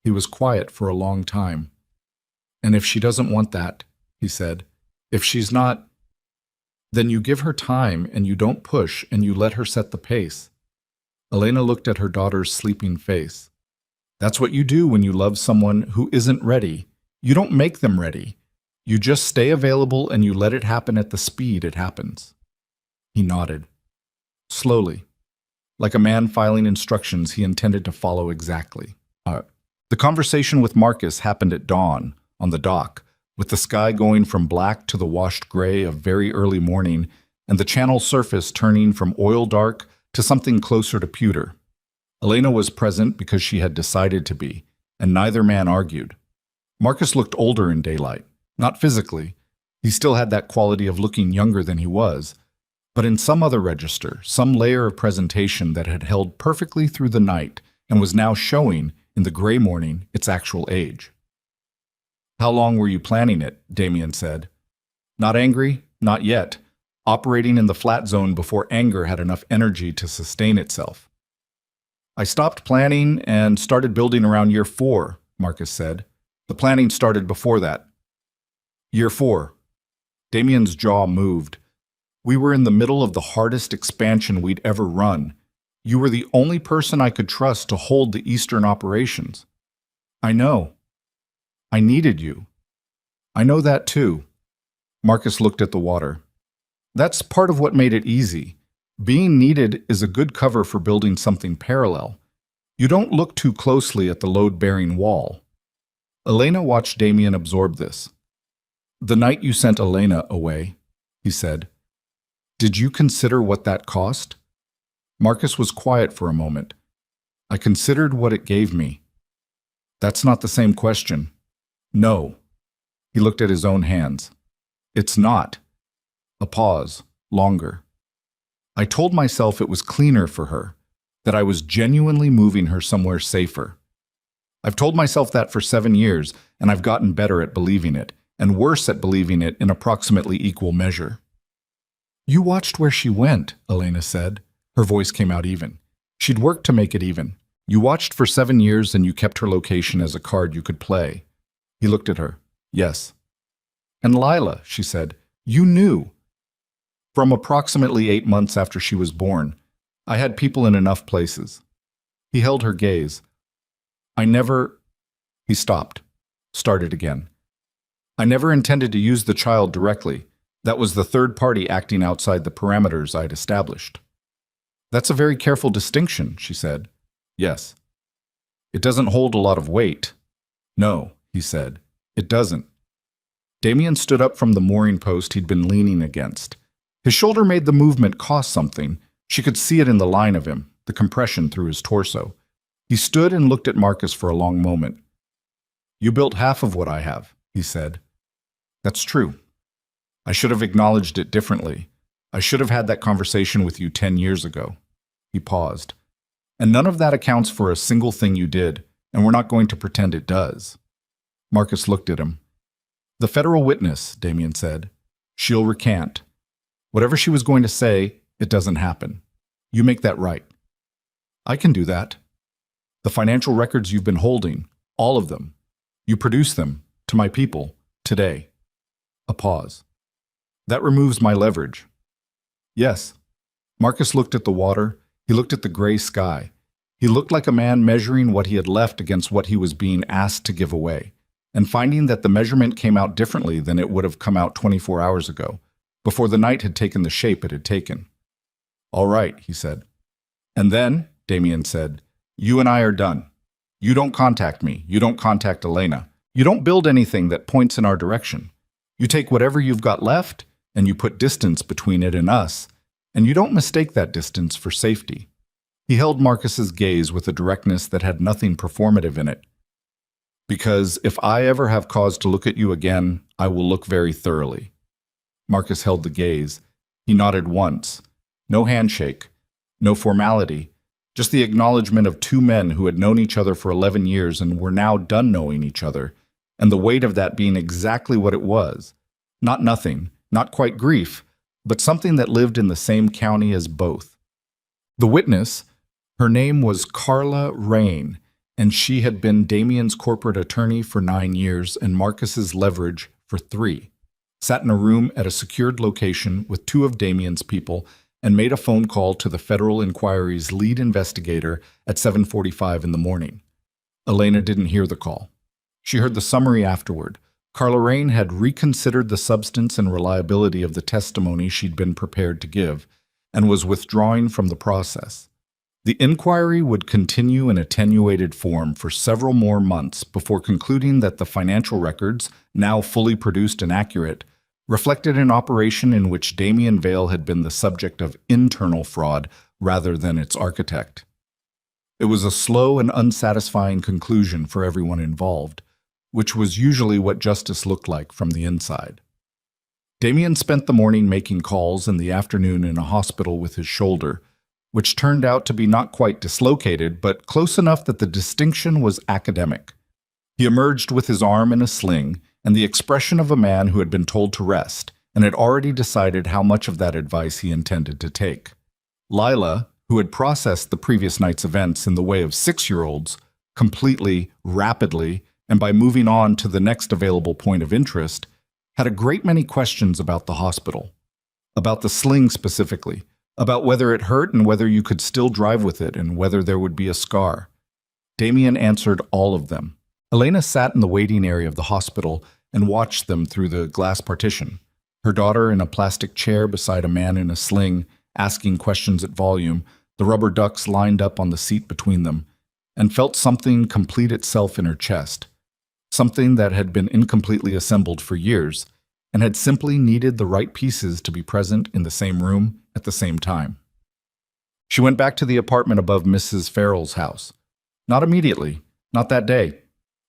He was quiet for a long time. "And if she doesn't want that," he said, "if she's not, then you give her time and you don't push and you let her set the pace." Elena looked at her daughter's sleeping face. "That's what you do when you love someone who isn't ready. You don't make them ready. You just stay available and you let it happen at the speed it happens." He nodded. Slowly, like a man filing instructions he intended to follow exactly. The conversation with Marcus happened at dawn, on the dock, with the sky going from black to the washed gray of very early morning and the channel surface turning from oil dark to something closer to pewter. Elena was present because she had decided to be, and neither man argued. Marcus looked older in daylight, not physically. He still had that quality of looking younger than he was, but in some other register, some layer of presentation that had held perfectly through the night and was now showing, in the gray morning, its actual age. How long were you planning it? Damien said. Not angry, not yet. Operating in the flat zone before anger had enough energy to sustain itself. I stopped planning and started building around year 4, Marcus said. The planning started before that. Year 4. Damien's jaw moved. We were in the middle of the hardest expansion we'd ever run. You were the only person I could trust to hold the Eastern operations. I know. I needed you. I know that too. Marcus looked at the water. That's part of what made it easy. Being needed is a good cover for building something parallel. You don't look too closely at the load-bearing wall. Elena watched Damien absorb this. The night you sent Elena away, he said. Did you consider what that cost? Marcus was quiet for a moment. I considered what it gave me. That's not the same question. No. He looked at his own hands. It's not. A pause, longer. I told myself it was cleaner for her, that I was genuinely moving her somewhere safer. I've told myself that for 7 years, and I've gotten better at believing it, and worse at believing it in approximately equal measure. You watched where she went, Elena said. Her voice came out even. She'd worked to make it even. You watched for 7 years and you kept her location as a card you could play. He looked at her. Yes. And Lila, she said, you knew. From approximately 8 months after she was born, I had people in enough places. He held her gaze. He stopped, started again. I never intended to use the child directly. That was the third party acting outside the parameters I'd established. That's a very careful distinction, she said. Yes. It doesn't hold a lot of weight. No, he said. It doesn't. Damien stood up from the mooring post he'd been leaning against. His shoulder made the movement cost something. She could see it in the line of him, the compression through his torso. He stood and looked at Marcus for a long moment. You built half of what I have, he said. That's true. I should have acknowledged it differently. I should have had that conversation with you 10 years ago. He paused. And none of that accounts for a single thing you did, and we're not going to pretend it does. Marcus looked at him. The federal witness, Damien said. She'll recant. Whatever she was going to say, it doesn't happen. You make that right. I can do that. The financial records you've been holding, all of them. You produce them, to my people, today. A pause. That removes my leverage. Yes. Marcus looked at the water. He looked at the gray sky. He looked like a man measuring what he had left against what he was being asked to give away, and finding that the measurement came out differently than it would have come out 24 hours ago, before the night had taken the shape it had taken. All right, he said. And then, Damien said, you and I are done. You don't contact me. You don't contact Elena. You don't build anything that points in our direction. You take whatever you've got left, and you put distance between it and us, and you don't mistake that distance for safety. He held Marcus's gaze with a directness that had nothing performative in it. Because if I ever have cause to look at you again, I will look very thoroughly. Marcus held the gaze. He nodded once. No handshake. No formality. Just the acknowledgement of two men who had known each other for 11 years and were now done knowing each other, and the weight of that being exactly what it was. Not nothing, not quite grief, but something that lived in the same county as both. The witness, her name was Carla Rain, and she had been Damien's corporate attorney for 9 years and Marcus's leverage for 3. Sat in a room at a secured location with 2 of Damien's people and made a phone call to the federal inquiry's lead investigator at 7:45 in the morning. Elena didn't hear the call. She heard the summary afterward. Carla Rain had reconsidered the substance and reliability of the testimony she'd been prepared to give and was withdrawing from the process. The inquiry would continue in attenuated form for several more months before concluding that the financial records, now fully produced and accurate, reflected an operation in which Damien Vale had been the subject of internal fraud rather than its architect. It was a slow and unsatisfying conclusion for everyone involved, which was usually what justice looked like from the inside. Damien spent the morning making calls and the afternoon in a hospital with his shoulder, which turned out to be not quite dislocated, but close enough that the distinction was academic. He emerged with his arm in a sling, and the expression of a man who had been told to rest and had already decided how much of that advice he intended to take. Lila, who had processed the previous night's events in the way of 6-year-olds, completely, rapidly, and by moving on to the next available point of interest, had a great many questions about the hospital. About the sling specifically, about whether it hurt and whether you could still drive with it and whether there would be a scar. Damien answered all of them. Elena sat in the waiting area of the hospital and watched them through the glass partition, her daughter in a plastic chair beside a man in a sling, asking questions at volume, the rubber ducks lined up on the seat between them, and felt something complete itself in her chest, something that had been incompletely assembled for years and had simply needed the right pieces to be present in the same room at the same time. She went back to the apartment above Mrs. Farrell's house. Not immediately, not that day.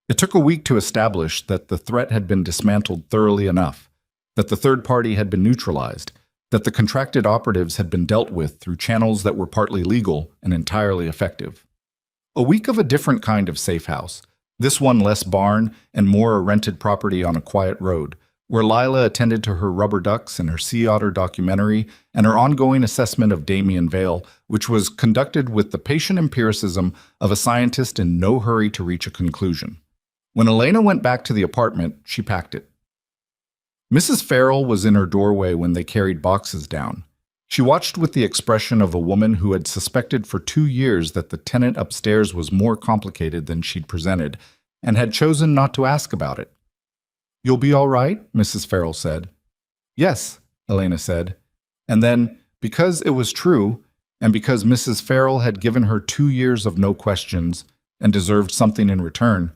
It took a week to establish that the threat had been dismantled thoroughly enough, that the third party had been neutralized, that the contracted operatives had been dealt with through channels that were partly legal and entirely effective. A week of a different kind of safe house, this one less barn and more a rented property on a quiet road, where Lila attended to her rubber ducks and her sea otter documentary and her ongoing assessment of Damien Vale, which was conducted with the patient empiricism of a scientist in no hurry to reach a conclusion. When Elena went back to the apartment, she packed it. Mrs. Farrell was in her doorway when they carried boxes down. She watched with the expression of a woman who had suspected for 2 years that the tenant upstairs was more complicated than she'd presented, and had chosen not to ask about it. "You'll be all right?" Mrs. Farrell said. "Yes," Elena said. And then, because it was true, and because Mrs. Farrell had given her 2 years of no questions and deserved something in return,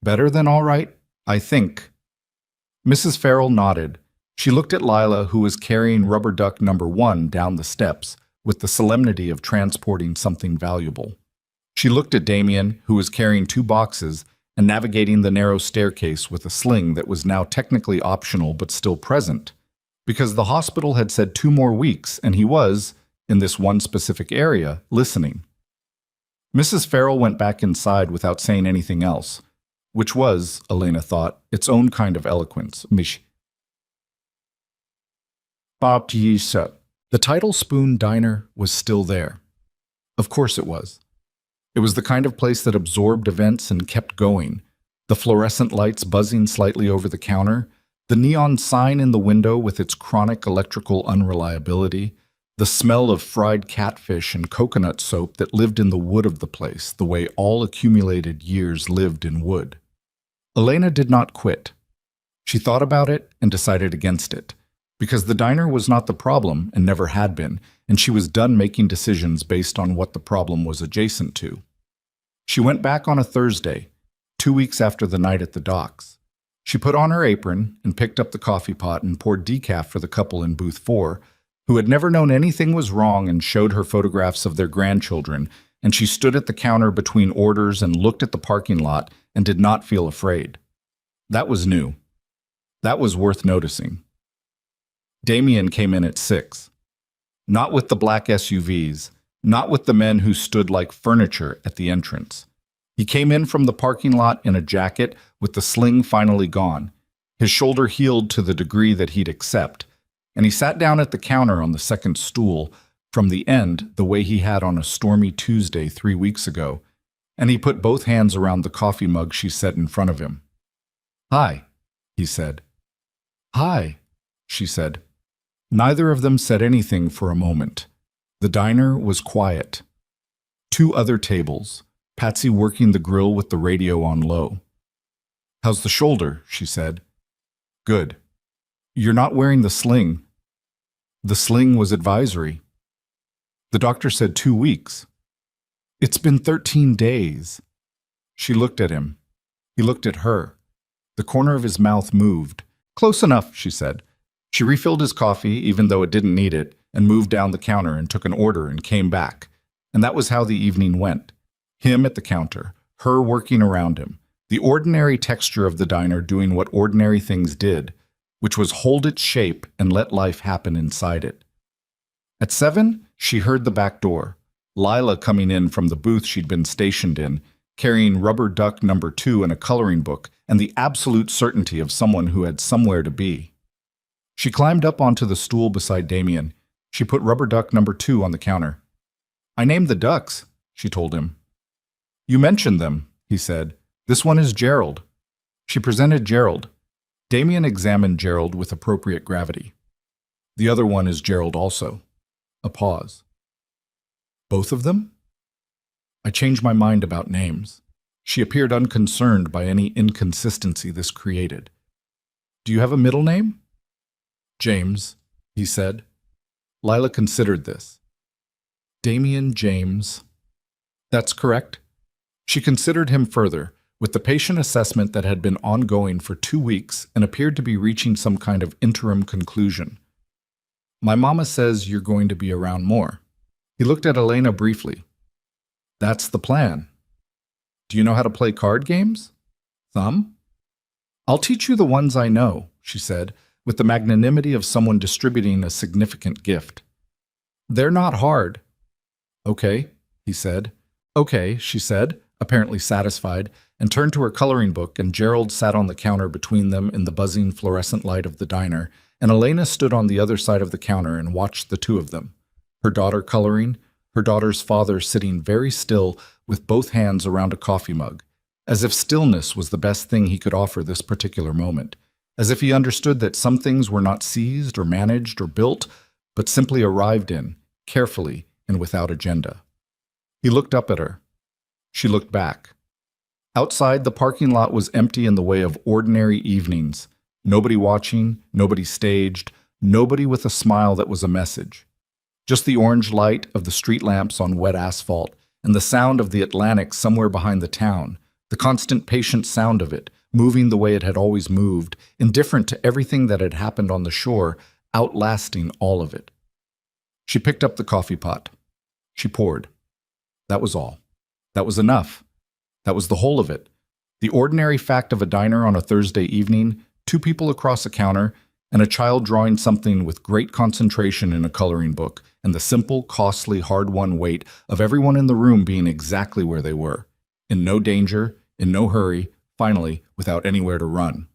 "Better than all right, I think." Mrs. Farrell nodded. She looked at Lila, who was carrying rubber duck number 1 down the steps with the solemnity of transporting something valuable. She looked at Damien, who was carrying 2 boxes and navigating the narrow staircase with a sling that was now technically optional but still present, because the hospital had said 2 more weeks and he was, in this one specific area, listening. Mrs. Farrell went back inside without saying anything else, which was, Elena thought, its own kind of eloquence. The Title Spoon Diner was still there. Of course it was. It was the kind of place that absorbed events and kept going. The fluorescent lights buzzing slightly over the counter, the neon sign in the window with its chronic electrical unreliability, the smell of fried catfish and coconut soap that lived in the wood of the place, the way all accumulated years lived in wood. Elena did not quit. She thought about it and decided against it, because the diner was not the problem and never had been, and she was done making decisions based on what the problem was adjacent to. She went back on a Thursday, 2 weeks after the night at the docks. She put on her apron and picked up the coffee pot and poured decaf for the couple in booth 4, who had never known anything was wrong, and showed her photographs of their grandchildren, and she stood at the counter between orders and looked at the parking lot and did not feel afraid. That was new. That was worth noticing. Damien came in at 6. Not with the black SUVs, not with the men who stood like furniture at the entrance. He came in from the parking lot in a jacket with the sling finally gone, his shoulder healed to the degree that he'd accept, and he sat down at the counter on the second stool from the end the way he had on a stormy Tuesday 3 weeks ago, and he put both hands around the coffee mug she set in front of him. "Hi," he said. "Hi," she said. Neither of them said anything for a moment. The diner was quiet. 2 other tables, Patsy working the grill with the radio on low. "How's the shoulder?" she said. "Good. You're not wearing the sling." The sling was advisory. The doctor said 2 weeks. "It's been 13 days. She looked at him. He looked at her. The corner of his mouth moved. "Close enough," she said. She refilled his coffee, even though it didn't need it, and moved down the counter and took an order and came back. And that was how the evening went. Him at the counter, her working around him, the ordinary texture of the diner doing what ordinary things did, which was hold its shape and let life happen inside it. At 7, she heard the back door, Lila coming in from the booth she'd been stationed in, carrying rubber duck number 2 and a coloring book and the absolute certainty of someone who had somewhere to be. She climbed up onto the stool beside Damien. She put rubber duck number 2 on the counter. "I named the ducks," she told him. "You mentioned them," he said. "This one is Gerald." She presented Gerald. Damien examined Gerald with appropriate gravity. "The other one is Gerald also." A pause. "Both of them?" I changed my mind about names. She appeared unconcerned by any inconsistency this created. "Do you have a middle name?" "James," he said. Lila considered this. "Damien James." "That's correct." She considered him further, with the patient assessment that had been ongoing for 2 weeks and appeared to be reaching some kind of interim conclusion. "My mama says you're going to be around more." He looked at Elena briefly. "That's the plan." "Do you know how to play card games?" "Some." "I'll teach you the ones I know," she said, with the magnanimity of someone distributing a significant gift. "They're not hard." "Okay," he said. "Okay," she said, apparently satisfied, and turned to her coloring book, and Gerald sat on the counter between them in the buzzing fluorescent light of the diner, and Elena stood on the other side of the counter and watched the two of them, her daughter coloring, her daughter's father sitting very still with both hands around a coffee mug, as if stillness was the best thing he could offer this particular moment, as if he understood that some things were not seized or managed or built, but simply arrived in, carefully and without agenda. He looked up at her. She looked back. Outside, the parking lot was empty in the way of ordinary evenings. Nobody watching, nobody staged, nobody with a smile that was a message. Just the orange light of the street lamps on wet asphalt, and the sound of the Atlantic somewhere behind the town, the constant patient sound of it, moving the way it had always moved, indifferent to everything that had happened on the shore, outlasting all of it. She picked up the coffee pot. She poured. That was all. That was enough. That was the whole of it. The ordinary fact of a diner on a Thursday evening, 2 people across a counter, and a child drawing something with great concentration in a coloring book, and the simple, costly, hard-won weight of everyone in the room being exactly where they were, in no danger, in no hurry, finally, without anywhere to run.